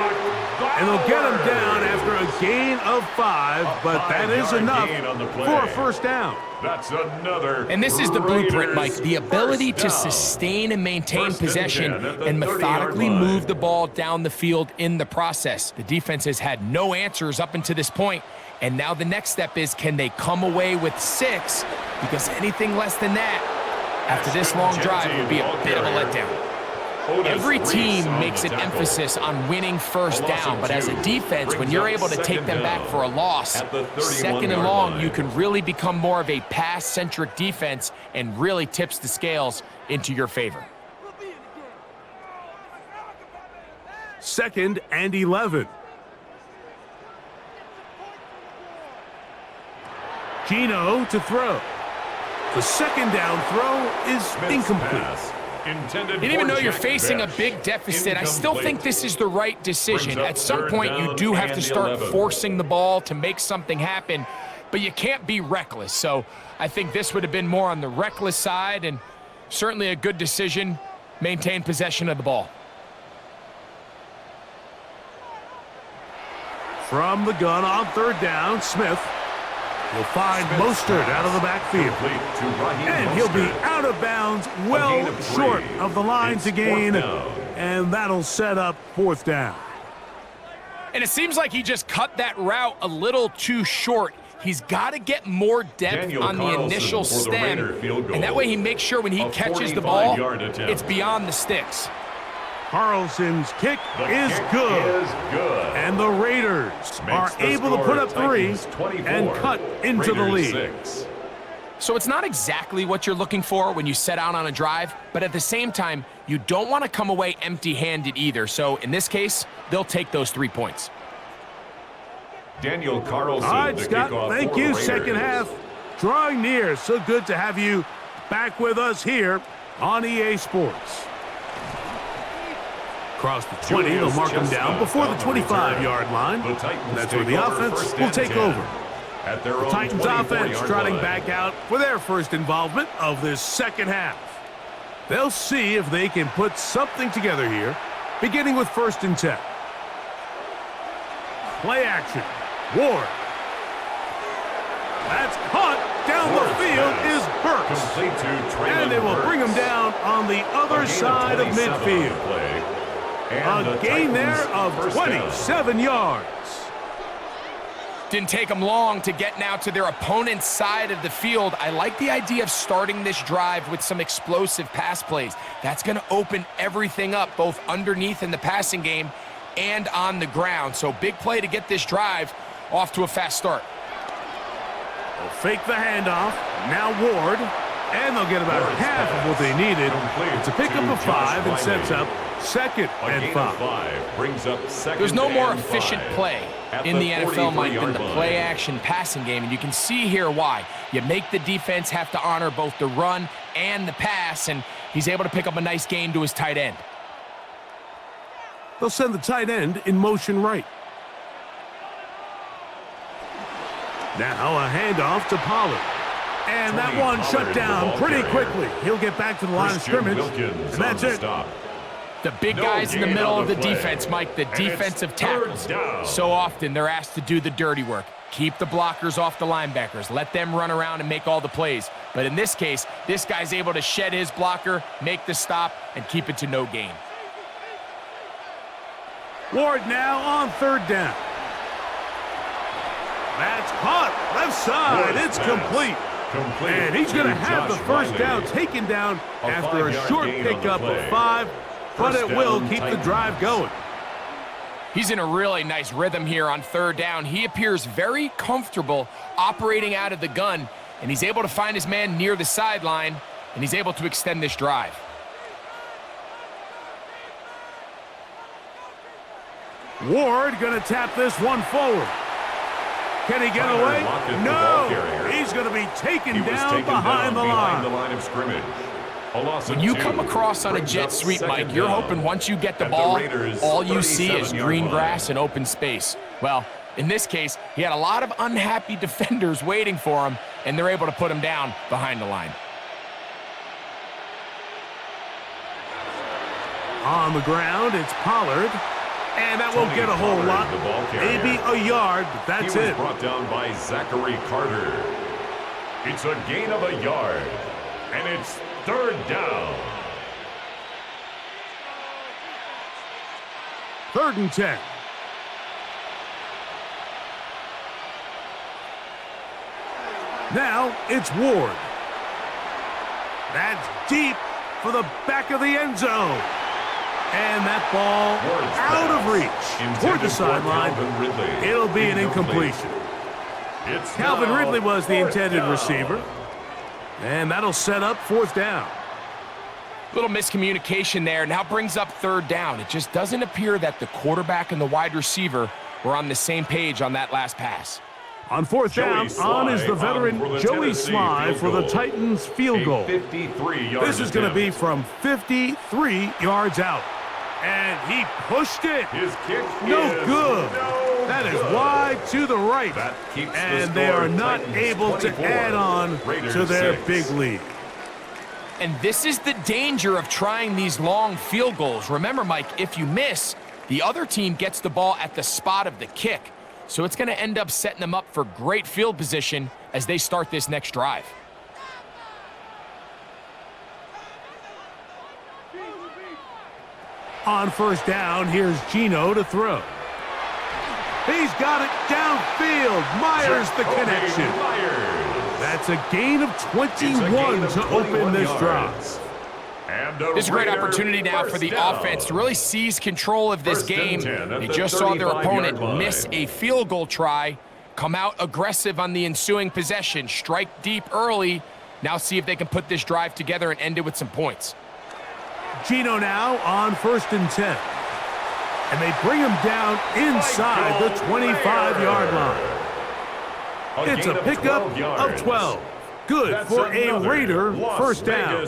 And they'll get him down after a gain of 5, but that is enough for a first down. That's another. And this is the blueprint, Mike. The ability to sustain and maintain possession and methodically move the ball down the field in the process. The defense has had no answers up until this point, and now the next step is, can they come away with 6? Because anything less than that, after this long drive, would be a bit of a letdown. Every team makes an emphasis on winning first down, but as a defense, when you're able to take them back for a loss, second and long, you can really become more of a pass-centric defense and really tips the scales into your favor. 2nd and 11. Gino to throw. The second down throw is incomplete. You didn't even know you're facing a big deficit. I still think this is the right decision. At some point, you do have to start forcing the ball to make something happen, but you can't be reckless. So I think this would have been more on the reckless side, and certainly a good decision. Maintain possession of the ball. From the gun on third down, Smith. He'll find Mostert out of the backfield. And he'll be out of bounds, well short of the line to gain. And that'll set up fourth down. And it seems like he just cut that route a little too short. He's got to get more depth on the initial stem. And that way he makes sure when he catches the ball, it's beyond the sticks. Carlson's kick is good. And the Raiders are able to put up 3 and cut into the lead. So it's not exactly what you're looking for when you set out on a drive, but at the same time, you don't want to come away empty-handed either. So in this case, they'll take those 3 points. Daniel Carlson. All right, Scott, thank you. Second half drawing near. So good to have you back with us here on EA Sports. Across the 20, they'll mark him down before the 25-yard line. That's where the offense will take over. The Titans offense trotting back out for their first involvement of this second half. They'll see if they can put something together here, beginning with 1st and 10. Play action. Ward. That's caught down the field is Burks. And they will bring him down on the other side of midfield. A gain there of 27 yards. Didn't take them long to get now to their opponent's side of the field. I like the idea of starting this drive with some explosive pass plays. That's going to open everything up, both underneath in the passing game and on the ground. So big play to get this drive off to a fast start. They'll fake the handoff. Now Ward. And they'll get about half of what they needed. It's a pickup of 5 and sets up 2nd and 5. There's no more efficient play in the NFL, Mike, than the play-action passing game, and you can see here why. You make the defense have to honor both the run and the pass, and he's able to pick up a nice gain to his tight end. They'll send the tight end in motion right. Now a handoff to Pollard. And that one shut down pretty quickly. He'll get back to the line of scrimmage, and that's it. The big guys in the middle of the defense, Mike, the defensive tackles. So often they're asked to do the dirty work. Keep the blockers off the linebackers. Let them run around and make all the plays. But in this case, this guy's able to shed his blocker, make the stop, and keep it to no gain. Ward now on third down. That's caught. Left side. It's complete. And he's going to have the first down taken down after a short pickup of 5, but it will keep the drive going. He's in a really nice rhythm here on third down. He appears very comfortable operating out of the gun, and he's able to find his man near the sideline, and he's able to extend this drive. Ward going to tap this one forward. Can he get away? No! He's going to be taken down behind the line of scrimmage. When you come across on a jet sweep, Mike, you're hoping once you get the ball, all you see is green grass and open space. Well, in this case, he had a lot of unhappy defenders waiting for him, and they're able to put him down behind the line. On the ground, it's Pollard. And that won't get a whole lot. Maybe a yard, but that's it. He was brought down by Zachary Carter. It's a gain of a yard. And it's third down. 3rd and 10. Now it's Ward. That's deep for the back of the end zone. And that ball out of reach toward the sideline. It'll be an incompletion. Calvin Ridley was the intended receiver. And that'll set up 4th down. Little miscommunication there. Now brings up 3rd down. It just doesn't appear that the quarterback and the wide receiver were on the same page on that last pass. On 4th down, on is the veteran Joey Sly for the Titans field goal. This is going to be from 53 yards out. And he pushed it. His kick no good. That is wide to the right. And they are not able to add on to their big lead. And this is the danger of trying these long field goals. Remember, Mike, if you miss, the other team gets the ball at the spot of the kick. So it's going to end up setting them up for great field position as they start this next drive. On 1st down, here's Gino to throw. He's got it downfield. Myers the connection. That's a gain of 21 to open this drive. This is a great opportunity now for the offense to really seize control of this game. They just saw their opponent miss a field goal try, come out aggressive on the ensuing possession, strike deep early. Now see if they can put this drive together and end it with some points. Gino now on 1st and 10. And they bring him down inside the 25-yard line. It's a pickup of 12. Good for a Raider first down.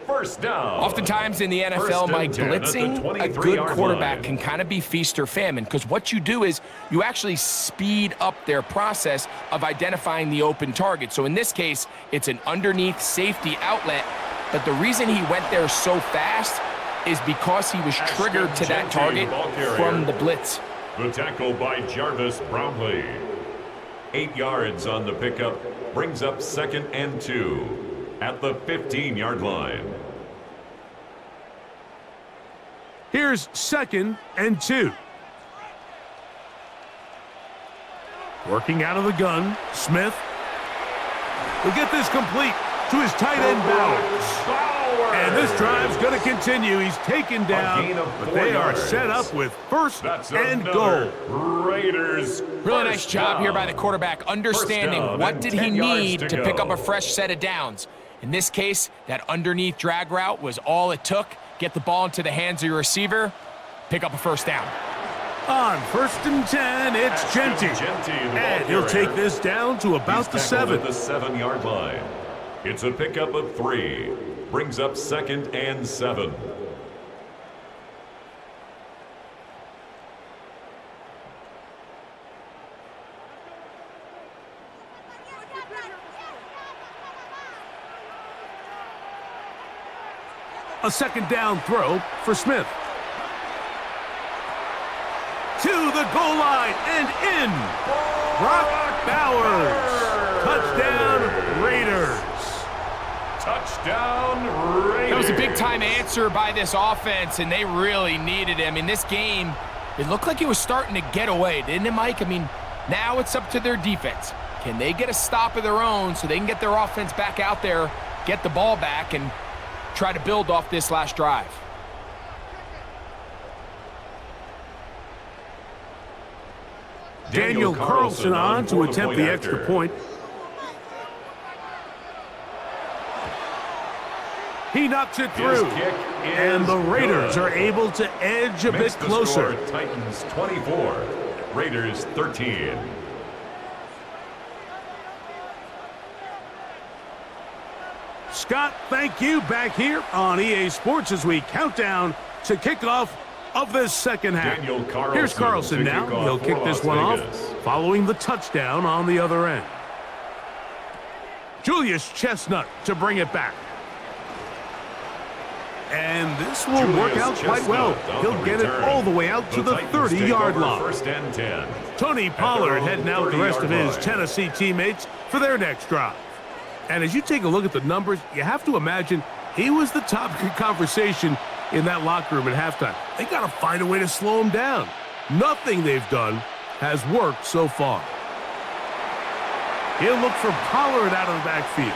Oftentimes in the NFL, Mike, blitzing a good quarterback can kind of be feast or famine, because what you do is you actually speed up their process of identifying the open target. So in this case, it's an underneath safety outlet. But the reason he went there so fast is because he was triggered to that target from the blitz. The tackle by Jarvis Brownlee. 8 yards on the pickup, brings up 2nd and 2 at the 15-yard line. Here's 2nd and 2. Working out of the gun, Smith will get this complete to his tight end Bowers. And this drive's going to continue. He's taken down, but they are set up with 1st and goal. Raiders. Really nice job here by the quarterback, understanding what did he need to pick up a fresh set of downs. In this case, that underneath drag route was all it took. Get the ball into the hands of your receiver, pick up a 1st down. On 1st and 10, it's Genty. And he'll take this down to about the 7. At the 7-yard line. It's a pickup of 3. Brings up 2nd and 7. A second down throw for Smith. To the goal line and in. Brock Bowers. Touchdown, Raiders. Touchdown, Raiders. That was a big-time answer by this offense, and they really needed him. In this game, it looked like it was starting to get away, didn't it, Mike? I mean, now it's up to their defense. Can they get a stop of their own so they can get their offense back out there, get the ball back, and try to build off this last drive? Daniel Carlson on to attempt the extra point. He knocks it through, and the Raiders are able to edge a bit closer. Titans 24, Raiders 13. Scott, thank you. Back here on EA Sports as we count down to kickoff of this second half. Here's Carlson now. He'll kick this one off following the touchdown on the other end. Julius Chestnut to bring it back. And this will work out quite well. He'll get it all the way out to the 30-yard line. First and 10. Tony Pollard heading out with the rest of his Tennessee teammates for their next drive. And as you take a look at the numbers, you have to imagine he was the topic of conversation in that locker room at halftime. They got to find a way to slow him down. Nothing they've done has worked so far. He'll look for Pollard out of the backfield.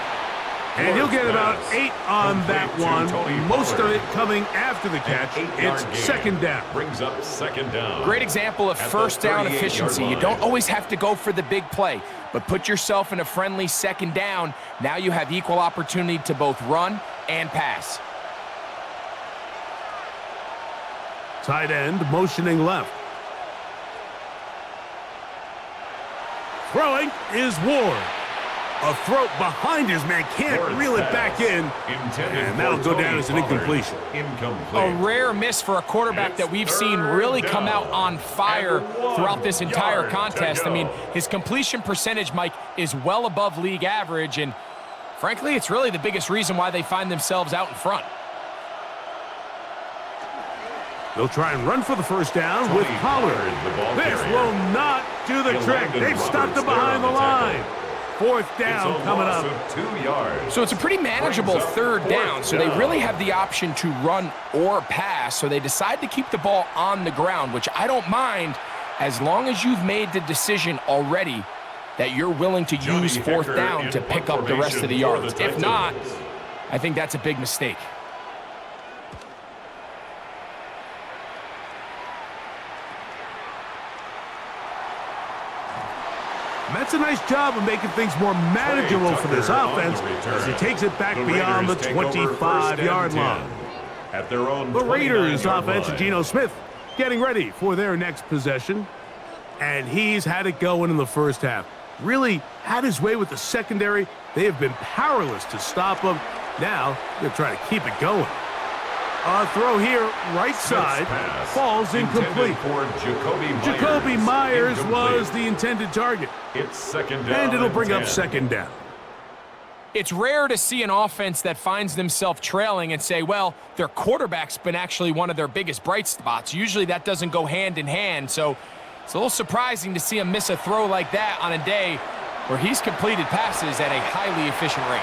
And he'll get about 8 on that one. Most of it coming after the catch. It's second down. Brings up second down. Great example of first down efficiency. You don't always have to go for the big play, but put yourself in a friendly second down. Now you have equal opportunity to both run and pass. Tight end motioning left. Throwing is Ward. A throw behind his man, can't reel it back in, and that'll go down as an incompletion. A rare miss for a quarterback that we've seen really come out on fire throughout this entire contest. I mean, his completion percentage, Mike, is well above league average, and frankly, it's really the biggest reason why they find themselves out in front. They'll try and run for the first down with Pollard. This will not do the trick. They've stopped him behind the line. Fourth down coming up. 2 yards. So it's a pretty manageable third down, so they really have the option to run or pass, so they decide to keep the ball on the ground, which I don't mind as long as you've made the decision already that you're willing to use fourth down to pick up the rest of the yards. If not, I think that's a big mistake. That's a nice job of making things more manageable for this offense as he takes it back beyond the 25-yard line. At their own the Raiders offense, Geno Smith getting ready for their next possession. And he's had it going in the first half. Really had his way with the secondary. They have been powerless to stop him. Now they're trying to keep it going. A throw here, right side, falls incomplete. Jacoby Myers was the intended target. It's second down. And it'll bring up second down. It's rare to see an offense that finds themselves trailing and say, well, their quarterback's been actually one of their biggest bright spots. Usually that doesn't go hand in hand, so it's a little surprising to see him miss a throw like that on a day where he's completed passes at a highly efficient rate.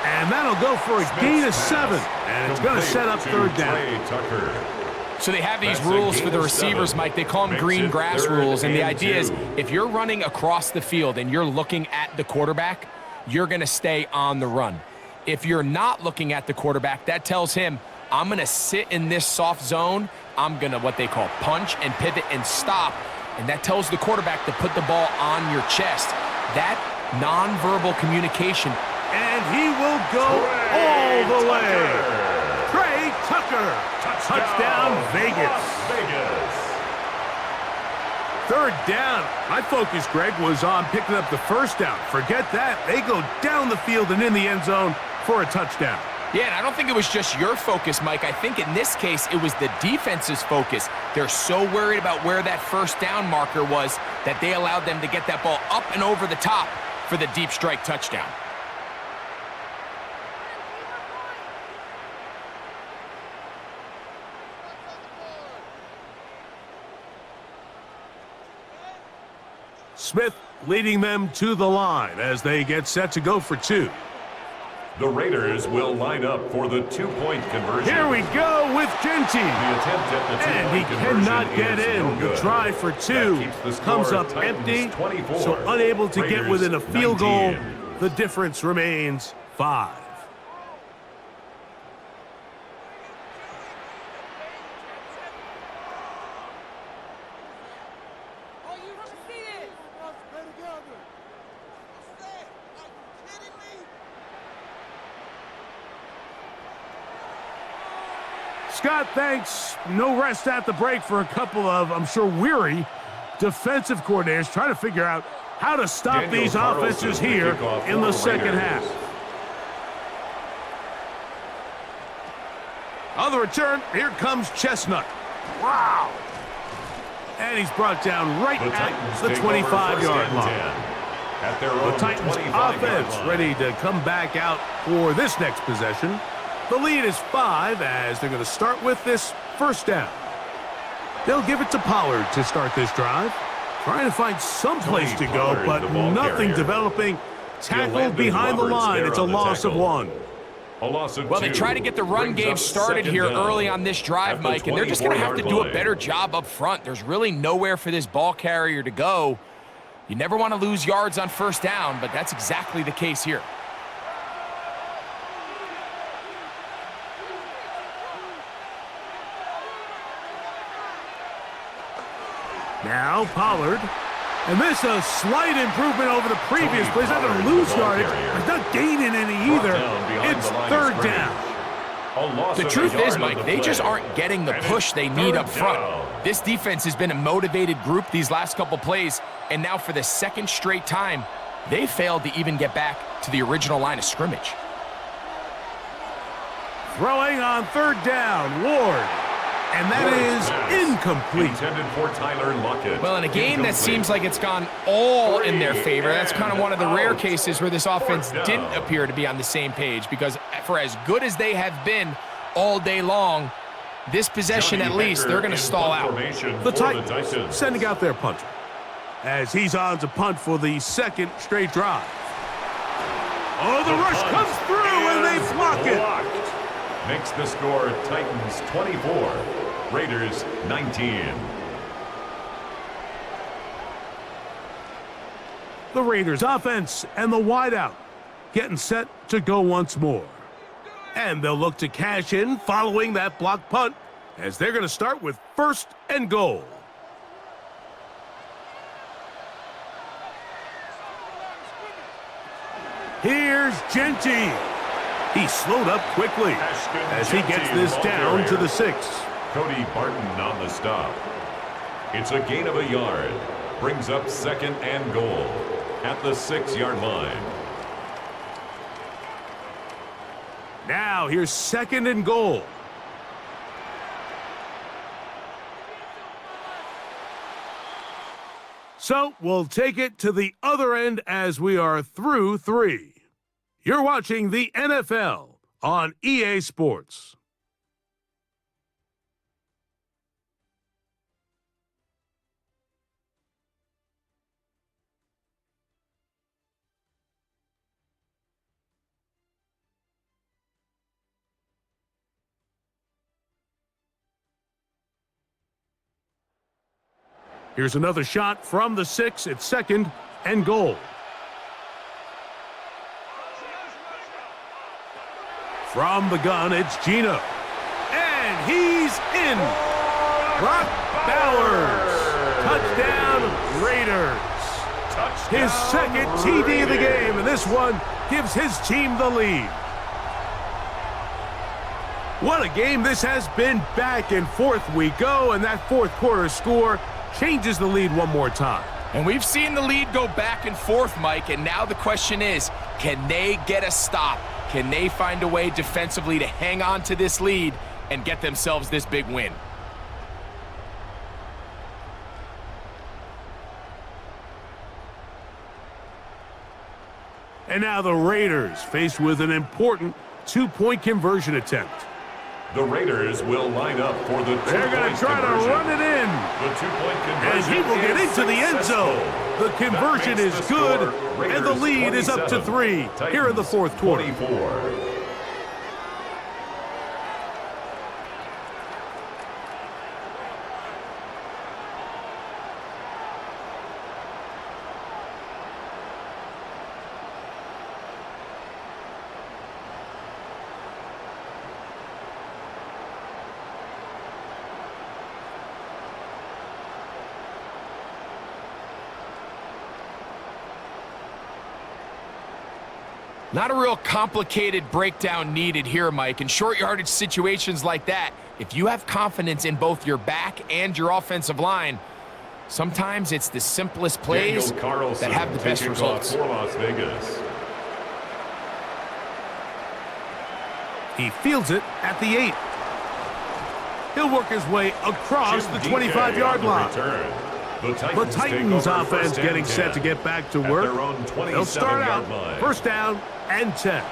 And that'll go for a gain of 7, and it's going to set up third down. So they have these rules for the receivers, Mike. They call them green grass rules, and the idea is if you're running across the field and you're looking at the quarterback, you're going to stay on the run. If you're not looking at the quarterback, that tells him, I'm going to sit in this soft zone. I'm going to what they call punch and pivot and stop, and that tells the quarterback to put the ball on your chest. That nonverbal communication. And he will go all the way. Trey Tucker. Touchdown, Vegas. Third down. My focus, Greg, was on picking up the first down. Forget that. They go down the field and in the end zone for a touchdown. Yeah, and I don't think it was just your focus, Mike. I think in this case, it was the defense's focus. They're so worried about where that first down marker was that they allowed them to get that ball up and over the top for the deep strike touchdown. Smith leading them to the line as they get set to go for two. The Raiders will line up for the two-point conversion. Here we go with Genty. The attempt at the And he two-point cannot get conversion in. is no The good. try for two That keeps the score comes up Titans empty, 24, so unable to get Raiders within a field goal. 19. The difference remains 5. Scott, thanks. No rest at the break for a couple of, I'm sure, weary defensive coordinators trying to figure out how to stop Daniel these Carlson offenses will here kick off in for the the second Raiders. half. On the return, here comes Chestnut. Wow. And he's brought down right The at Titans the take over 25-yard first line. and 10 at their The own Titans 25-yard offense line. ready to come back out for this next possession. The lead is 5 as they're going to start with this first down. They'll give it to Pollard to start this drive. Trying to find some place to go, Pollard, but the ball nothing carrier. developing. Tackled Landon behind the Roberts line. there It's a on the loss of tackle. 1. A loss of Well, 2 they try to get the run brings game up started second here down early on this drive, at the Mike, and they're just going to have to do a 24-yard better line. job up front. There's really nowhere for this ball carrier to go. You never want to lose yards on first down, but that's exactly the case here. Now Pollard. And this a slight improvement over the previous plays. Not going to Pollard, lose the ball yardage. carrier. But not gaining any Brought either. down behind It's the line of third scrimmage. down. A loss The of a truth yard is, on Mike, the they just play. aren't getting the And push it's they need third up front. down. This defense has been a motivated group these last couple plays, and now for the second straight time, they failed to even get back to the original line of scrimmage. Throwing on third down, Ward. And that is incomplete. Intended for Tyler Lockett. Well, in a game that Incomplete. seems like it's gone all in their favor, that's kind of one of the rare out. cases where this offense Fourth down. didn't appear to be on the same page, because for as good as they have been all day long, this possession Johnny at least, Baker they're going to in stall punt out. formation The for Titans sending out their punter as he's on to punt for the second straight drive. Oh, the rush punt comes through and they is block it. blocked. Makes the score Titans 24, Raiders 19. The Raiders offense and the wideout getting set to go once more. And they'll look to cash in following that blocked punt as they're going to start with first and goal. Here's Genty. He slowed up quickly as he gets this down to the 6. Cody Barton on the stop. It's a gain of a yard. Brings up second and goal at the 6-yard line. Now here's second and goal. So we'll take it to the other end as we are through 3. You're watching the NFL on EA Sports. Here's another shot from the 6. It's second and goal. From the gun, it's Gino. And he's in. Brock Bowers. Touchdown, Raiders. His second TD of the game, and this one gives his team the lead. What a game this has been. Back and forth we go, and that fourth quarter score changes the lead one more time. And we've seen the lead go back and forth, Mike, and now the question is, can they get a stop? Can they find a way defensively to hang on to this lead and get themselves this big win? And now the Raiders faced with an important two-point conversion attempt. The Raiders will line up for the two-point They're going to try conversion. to run it in. The two-point conversion And he will get is into the end zone. successful. The conversion is good, and the lead is up to 3 here in the fourth quarter. 24. Not a real complicated breakdown needed here, Mike. In short yardage situations like that, if you have confidence in both your back and your offensive line, sometimes it's the simplest plays that have the best results. For Las Vegas. He fields it at the 8. He'll work his way across the 25-yard line. The Titans offense getting set to get back to work. They'll start out first down and 10.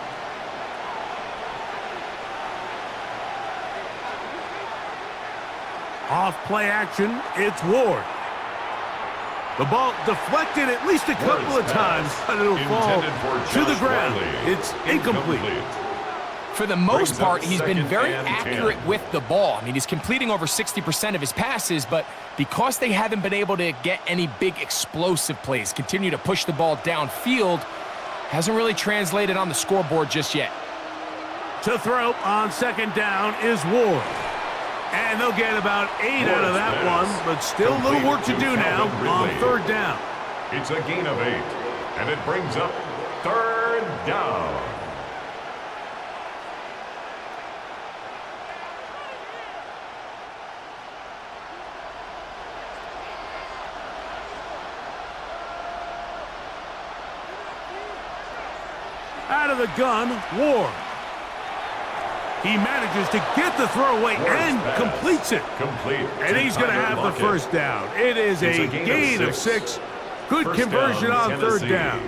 Off play action, it's Ward. The ball deflected at least a couple of times, but it'll fall to the ground. It's incomplete. For the most part, he's been very accurate with the ball. I mean, he's completing over 60% of his passes, but because they haven't been able to get any big explosive plays, continue to push the ball downfield, hasn't really translated on the scoreboard just yet. To throw on second down is Ward. And they'll get about 8 out of that one, but still a little work to do now on third down. It's a gain of 8, and it brings up third down. Out of the gun, Ward. He manages to get the throw away and completes it. And he's going to have the first down. It is a gain of 6. Good conversion on third down.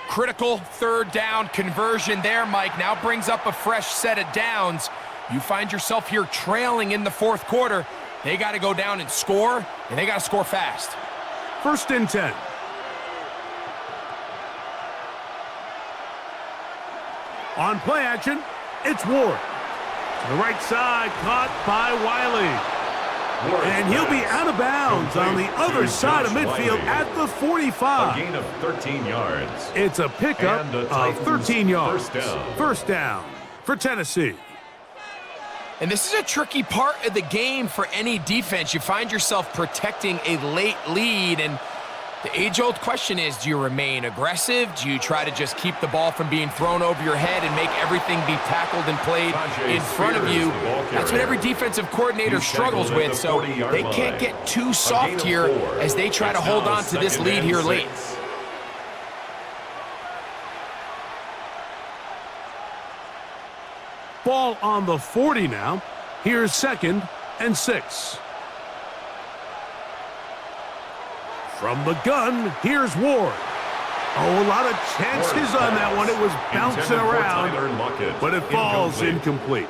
Critical third down conversion there, Mike. Now brings up a fresh set of downs. You find yourself here trailing in the fourth quarter. They got to go down and score, and they got to score fast. First and 10. On play action, it's Ward. To the right side, caught by Wiley. And he'll be out of bounds on the other side of midfield at the 45. A gain of 13 yards. It's a pickup of 13 yards. First down for Tennessee. And this is a tricky part of the game for any defense. You find yourself protecting a late lead, and the age-old question is, do you remain aggressive? Do you try to just keep the ball from being thrown over your head and make everything be tackled and played in front of you? That's what every defensive coordinator struggles with, so they can't get too soft here as they try to hold on to this lead here late. Ball on the 40 now. Here's second and 6. From the gun, here's Ward. Oh, a lot of chances on that one. It was bouncing around, but it falls incomplete.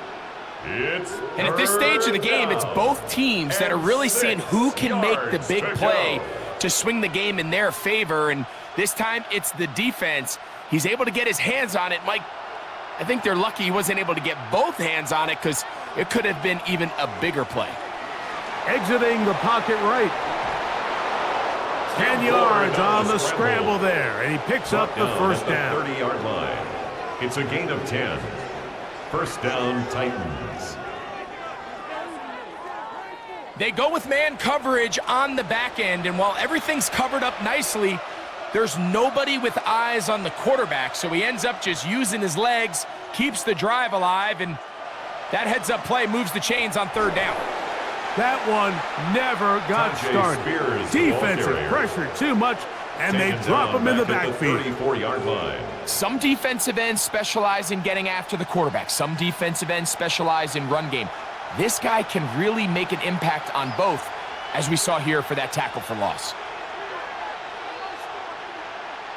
And at this stage of the game, it's both teams that are really seeing who can make the big play to swing the game in their favor, and this time it's the defense. He's able to get his hands on it. Mike, I think they're lucky he wasn't able to get both hands on it because it could have been even a bigger play. Exiting the pocket right. 10 yards on the scramble there, and he picks up the first down. 30-yard line. It's a gain of 10. First down, Titans. They go with man coverage on the back end, and while everything's covered up nicely, there's nobody with eyes on the quarterback, so he ends up just using his legs, keeps the drive alive, and that heads-up play moves the chains on third down. That one never got started. Defensive pressure too much, and they drop him in the backfield. 34-yard line. Some defensive ends specialize in getting after the quarterback. Some defensive ends specialize in run game. This guy can really make an impact on both, as we saw here for that tackle for loss.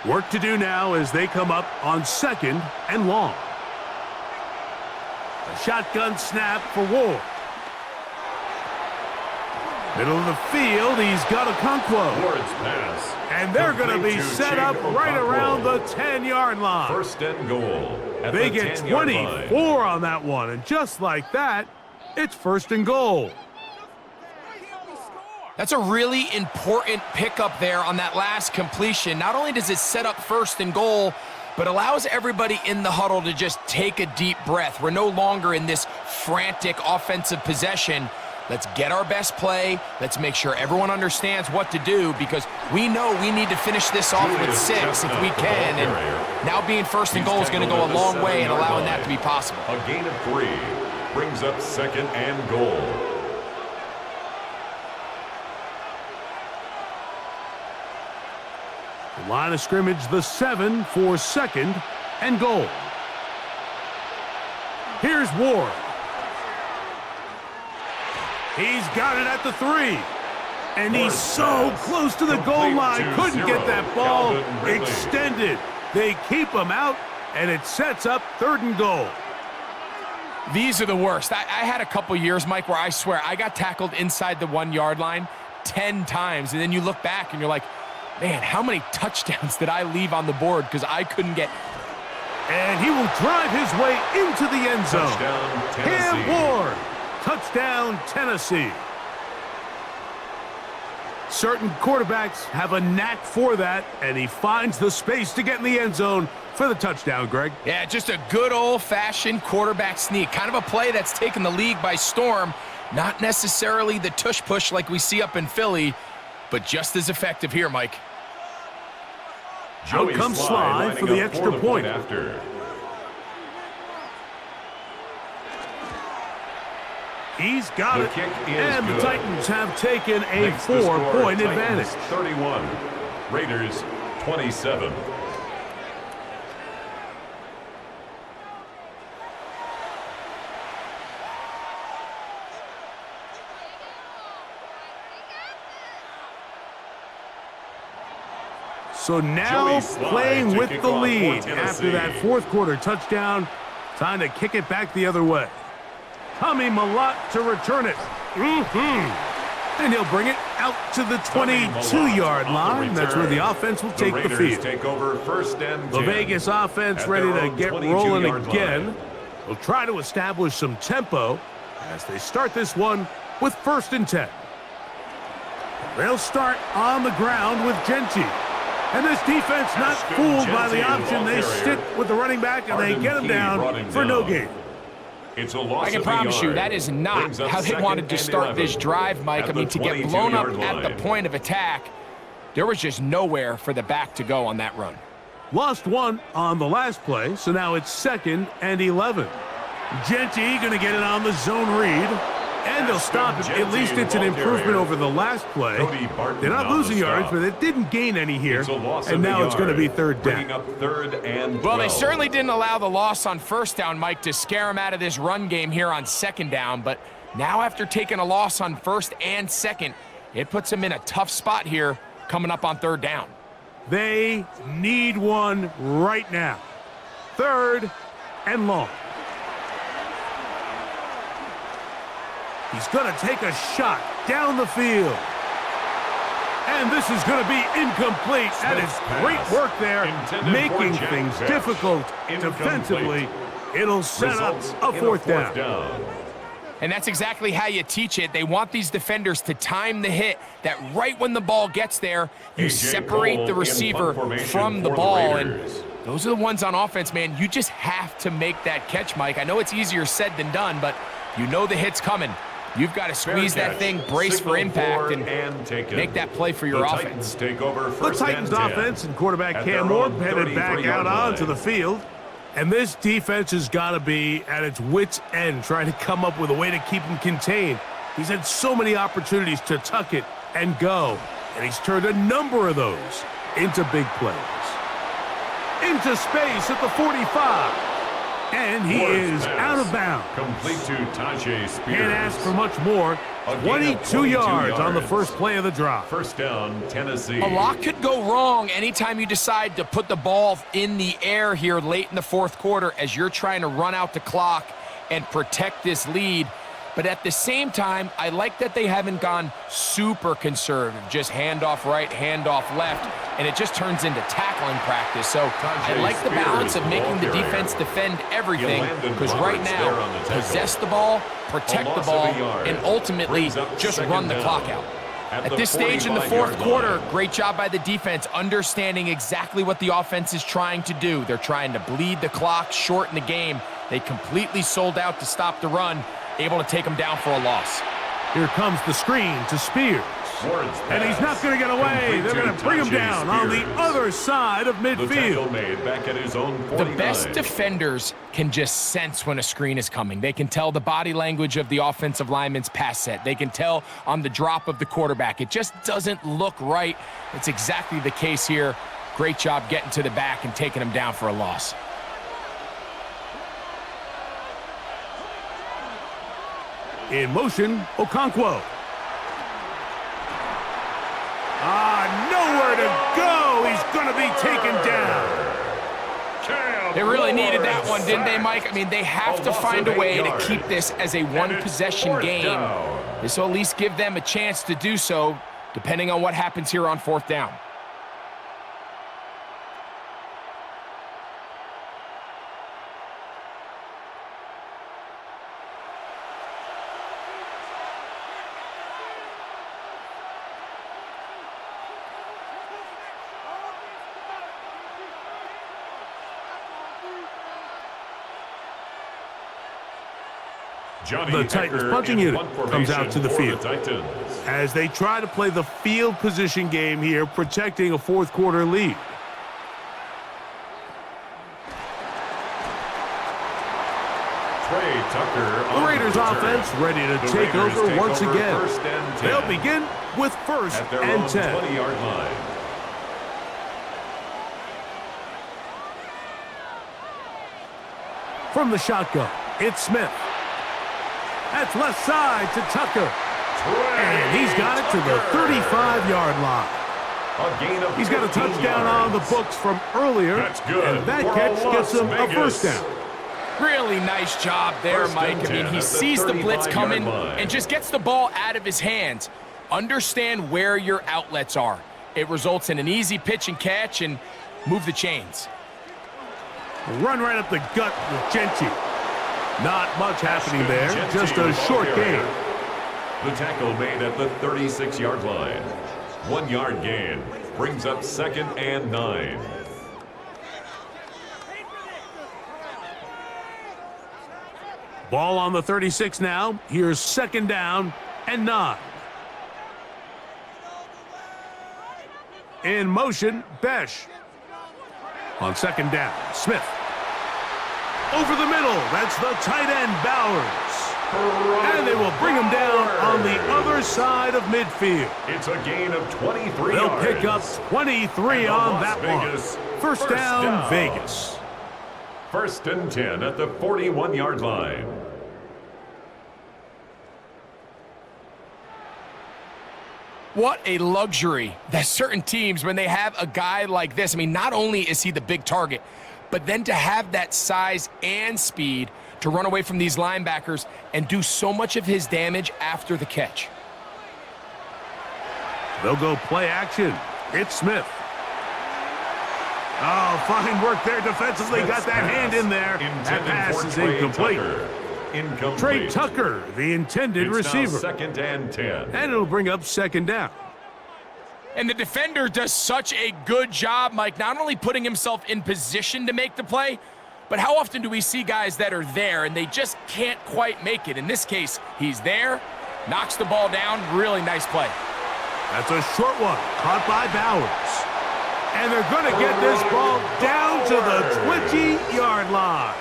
Work to do now as they come up on second and long. A shotgun snap for Ward. Middle of the field, he's got a Conquo. Ward's pass. And they're going to be set up right around the 10-yard line. First and goal. They get 24 on that one, and just like that, it's first and goal. That's a really important pickup there on that last completion. Not only does it set up first and goal, but allows everybody in the huddle to just take a deep breath. We're no longer in this frantic offensive possession. Let's get our best play. Let's make sure everyone understands what to do, because we know we need to finish this off with 6 if we can. And now being first and goal is going to go a long way in allowing that to be possible. A gain of 3 brings up second and goal. The line of scrimmage, the 7 for second and goal. Here's Ward. He's got it at the 3. And he's so close to the goal line. Couldn't get that ball extended. They keep him out, and it sets up third and goal. These are the worst. I had a couple years, Mike, where I swear I got tackled inside the 1-yard line 10 times. And then you look back and you're like, man, how many touchdowns did I leave on the board because I couldn't get... And he will drive his way into the end zone. Touchdown, Tennessee. Cam Ward. Touchdown, Tennessee. Certain quarterbacks have a knack for that, and he finds the space to get in the end zone for the touchdown, Greg. Yeah, just a good old-fashioned quarterback sneak. Kind of a play that's taken the league by storm. Not necessarily the tush-push like we see up in Philly, but just as effective here, Mike. Out comes Sly for the extra point. After. He's got it, and good. the Titans have taken a Makes 4-point Titans advantage. 31, Raiders 27. So now playing with the lead after that fourth quarter touchdown. Time to kick it back the other way. Tommy Malott to return it. And he'll bring it out to the 22-yard line. That's where the offense will take the field. Take over first and 10. The Vegas offense ready to get rolling again. Will try to establish some tempo as they start this one with first and 10. They'll start on the ground with Genty. And this defense not fooled by the option. They stick with the running back and they get him down for no gain. It's a loss. I can promise you that is not how they wanted to start this drive, Mike. I mean, to get blown up at the point of attack, there was just nowhere for the back to go on that run. Lost one on the last play, so now it's second and 11. Genty going to get it on the zone read, and they'll stop it. At least it's an improvement over the last play. They're not losing yards, but it didn't gain any here, and now it's going to be third down. Well, they certainly didn't allow the loss on first down, Mike, to scare them out of this run game here on second down, but now after taking a loss on first and second, it puts them in a tough spot here coming up on third down. They need one right now. Third and long. He's going to take a shot down the field. And this is going to be incomplete. That is great work there, making things difficult defensively. It'll set up a fourth down. And that's exactly how you teach it. They want these defenders to time the hit, that right when the ball gets there, you separate the receiver from the ball. And those are the ones on offense, man. You just have to make that catch, Mike. I know it's easier said than done, but you know the hit's coming. You've got to squeeze that thing, brace for impact, and make that play for your offense. Take over the Titans offense and quarterback Cam Ward headed back out onto the field. And this defense has got to be at its wits' end, trying to come up with a way to keep him contained. He's had so many opportunities to tuck it and go, and he's turned a number of those into big plays. Into space at the 45. And he is out of bounds. Complete to Tajay Spears. Can't ask for much more. 22 yards on the first play of the drive. First down, Tennessee. A lot could go wrong anytime you decide to put the ball in the air here late in the fourth quarter as you're trying to run out the clock and protect this lead. But at the same time, I like that they haven't gone super conservative, just handoff right, handoff left, and it just turns into tackling practice. So I like the balance of making the defense defend everything, because right now, possess the ball, protect the ball, and ultimately just run the clock out. At this stage in the fourth quarter, great job by the defense, understanding exactly what the offense is trying to do. They're trying to bleed the clock, shorten the game. They completely sold out to stop the run, able to take them down for a loss. Here comes the screen to Spears. And he's not going to get away. They're going to bring him down on the other side of midfield. The best defenders can just sense when a screen is coming. They can tell the body language of the offensive lineman's pass set. They can tell on the drop of the quarterback. It just doesn't look right. It's exactly the case here. Great job getting to the back and taking him down for a loss. In motion, Okonkwo. Nowhere to go. He's going to be taken down. They really needed that one, didn't they, Mike? I mean, they have to find a way to keep this as a one-possession game. This will at least give them a chance to do so, depending on what happens here on fourth down. The Titans punching unit comes out to the field as they try to play the field position game here, protecting a fourth quarter lead. The Raiders offense ready to take over once again. They'll begin with first and 10. 20-yard line. From the shotgun, it's Smith. That's left side to Tucker. And he's got it to the 35-yard line. He's got a touchdown on the books from earlier. That's good. And that catch gets him a first down. Really nice job there, Mike. I mean, he sees the blitz coming and just gets the ball out of his hands. Understand where your outlets are. It results in an easy pitch and catch and move the chains. Run right up the gut with Genty. Not much happening there, just a short gain. The tackle made at the 36-yard line. 1 yard gain brings up 2nd and 9. Ball on the 36 now. Here's 2nd down and 9. In motion, Besh. On 2nd down, Smith. Over the middle, that's the tight end, Bowers. And they will bring him down on the other side of midfield. It's a gain of 23 They'll yards. pick up 23 on that one. First down, Vegas. 1st and 10 at the 41-yard line. What a luxury that certain teams, when they have a guy like this, I mean, not only is he the big target, but then to have that size and speed to run away from these linebackers and do so much of his damage after the catch. They'll go play action. It's Smith. Oh, fine work there defensively. Got that hand in there. That pass is incomplete. Trey Tucker, the intended receiver. 2nd and 10. And it'll bring up 2nd down. And the defender does such a good job, Mike, not only putting himself in position to make the play, but how often do we see guys that are there and they just can't quite make it? In this case, he's there, knocks the ball down. Really nice play. That's a short one, caught by Bowers. And they're going to get this ball down to the 20-yard line.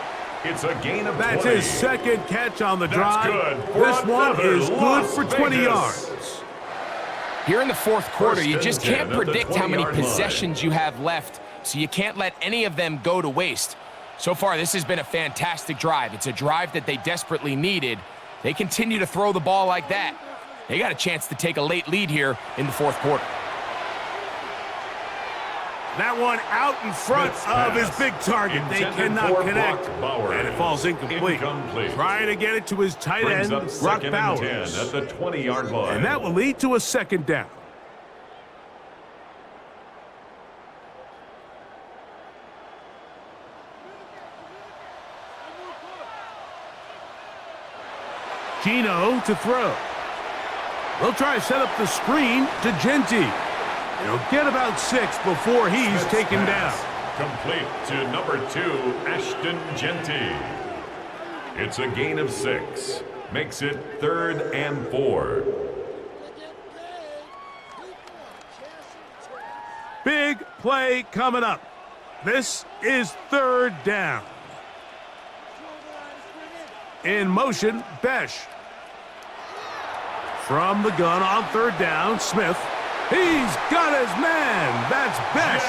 It's a gain of 20. That's his 2nd catch on the drive. Good. This one is good for 20 yards. Here in the fourth quarter, you just 10 can't at the predict how many 20-yard line. possessions you have left, so you can't let any of them go to waste. So far, this has been a fantastic drive. It's a drive that they desperately needed. They continue to throw the ball like that. They got a chance to take a late lead here in the fourth quarter. That one out in front of his big target. They cannot connect, and it falls incomplete. Trying to get it to his tight end, Brock Bowers. At the 20-yard line. And that will lead to a second down. Gino to throw. They'll try to set up the screen to Genty. He'll get about 6 before he's taken down. Complete to number 2, Ashton Genty. It's a gain of 6. Makes it 3rd and 4. Big play coming up. This is 3rd down. In motion, Besh. From the gun on 3rd down, Smith. He's got his man. That's Besh.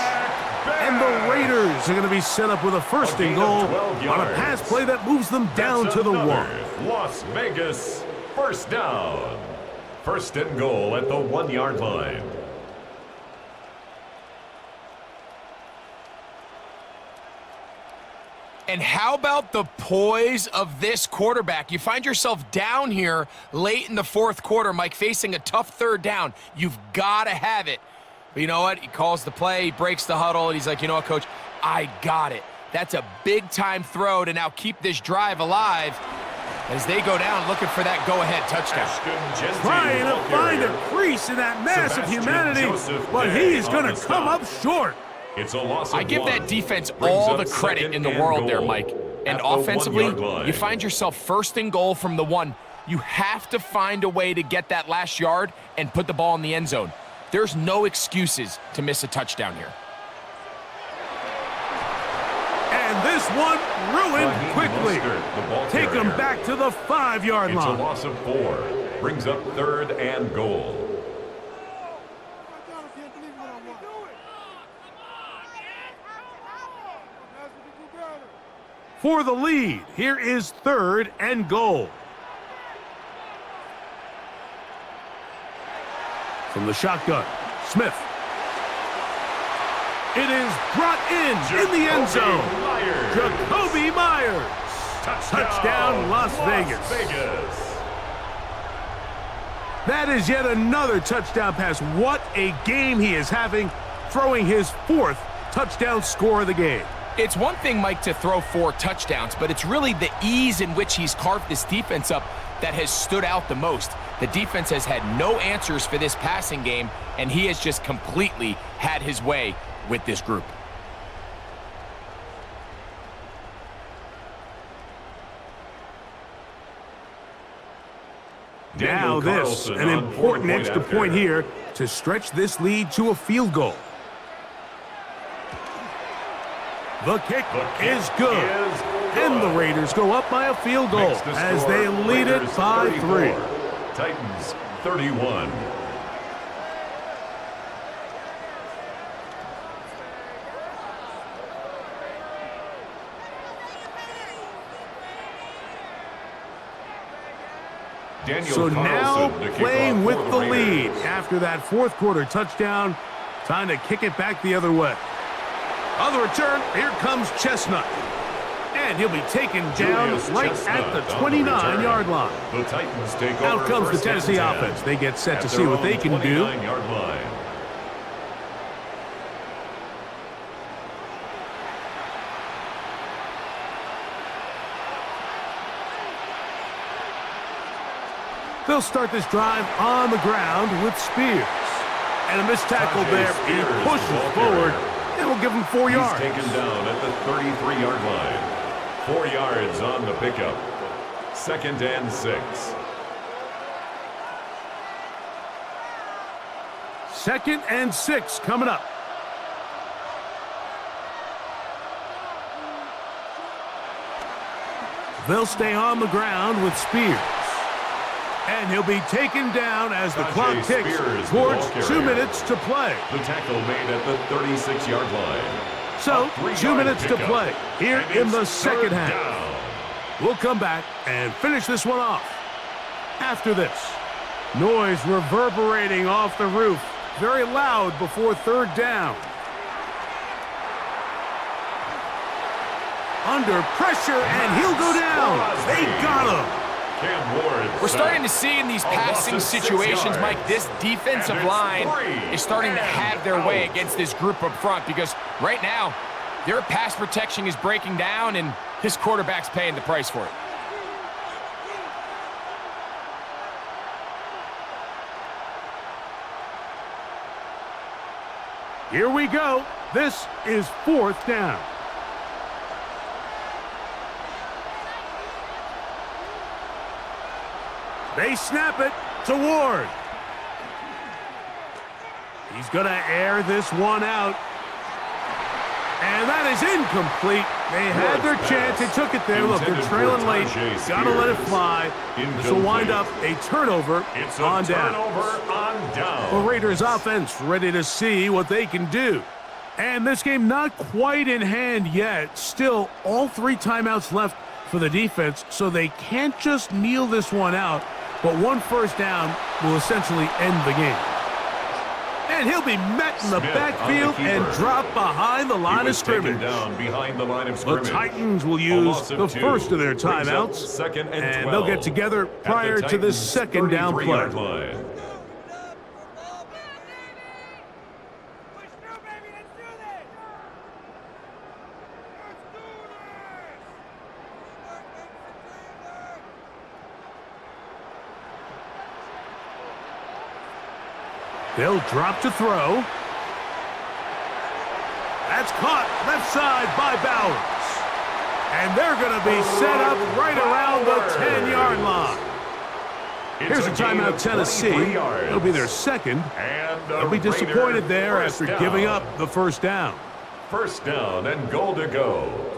And the Raiders are going to be set up with a 1st and goal on a pass play that moves them down to the 1. Las Vegas, 1st down. 1st and goal at the 1-yard line. And how about the poise of this quarterback? You find yourself down here late in the 4th quarter, Mike, facing a tough 3rd down. You've got to have it. But you know what? He calls the play, he breaks the huddle, and he's like, you know what, Coach? I got it. That's a big-time throw to now keep this drive alive as they go down looking for that go-ahead touchdown. Trying to find a crease in that mass of humanity, but he's going to come up short. It's a loss of I give that defense all the credit in the world there, Mike. And offensively, you find yourself 1st and goal from the 1. You have to find a way to get that last yard and put the ball in the end zone. There's no excuses to miss a touchdown here. And this one ruined quickly. Take him back to the 5-yard line. It's a loss of 4. Brings up 3rd and goal. For the lead, here is 3rd and goal. From the shotgun, Smith. It is brought in the end zone. Jacoby Myers. Touchdown, Las Vegas. That is yet another touchdown pass. What a game he is having, throwing his 4th touchdown score of the game. It's one thing, Mike, to throw 4 touchdowns, but it's really the ease in which he's carved this defense up that has stood out the most. The defense has had no answers for this passing game, and he has just completely had his way with this group. Now this, an important extra point here to stretch this lead to a field goal. The kick is good, and the Raiders go up by a field goal as they lead it by 3. Titans 31. So now playing with the lead after that 4th quarter touchdown, time to kick it back the other way. On the return, here comes Chestnut. And he'll be taken down right at the 29-yard line. The Titans take over. Out comes the Tennessee offense. They get set to see what they can do. Line. They'll start this drive on the ground with Spears. And a missed tackle there. He pushes forward. And we'll give him 4 yards. He's taken down at the 33-yard line. 4 yards on the pickup. 2nd and 6. 2nd and 6 coming up. They'll stay on the ground with Spears. And he'll be taken down as the clock ticks towards 2 minutes to play. The tackle made at the 36-yard line. So, 2 minutes to play here in the 2nd half. We'll come back and finish this one off. After this, noise reverberating off the roof. Very loud before 3rd down. under pressure, and he'll go down. They got him. We're starting to see in these passing situations, Mike, this defensive line is starting to have their way against this group up front because right now, their pass protection is breaking down, and his quarterback's paying the price for it. Here we go. This is 4th down. They snap it to Ward. He's going to air this one out. And that is incomplete. They had their chance. They took it there. Look, they're trailing late. Got to let it fly. This will wind up a turnover on down. The Raiders offense ready to see what they can do. And this game not quite in hand yet. Still, all 3 timeouts left for the defense, so they can't just kneel this one out. But 1 first down will essentially end the game. And he'll be met in the backfield and dropped behind the line of scrimmage. The Titans will use the first of their timeouts, and they'll get together prior to this 2nd down play. They'll drop to throw. That's caught left side by Bowers. And they're going to be set up right around the 10-yard line. Here's a timeout, Tennessee. It'll be their 2nd. They'll be disappointed there after giving up the 1st down. 1st down and goal to go.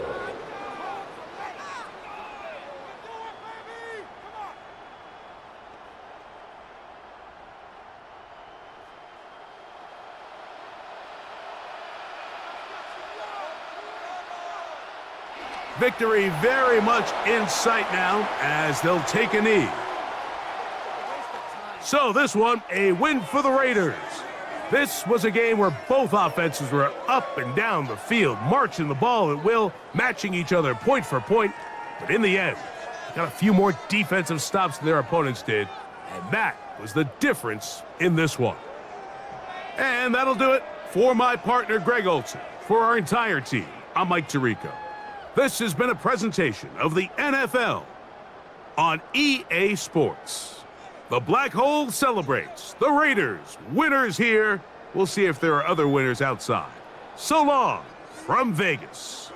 Victory very much in sight now as they'll take a knee. So this one, a win for the Raiders. This was a game where both offenses were up and down the field, marching the ball at will, matching each other point for point. But in the end, they got a few more defensive stops than their opponents did, and that was the difference in this one. And that'll do it for my partner, Greg Olson. For our entire team, I'm Mike Tirico. This has been a presentation of the NFL on EA Sports. The Black Hole celebrates. The Raiders, winners here. We'll see if there are other winners outside. So long from Vegas.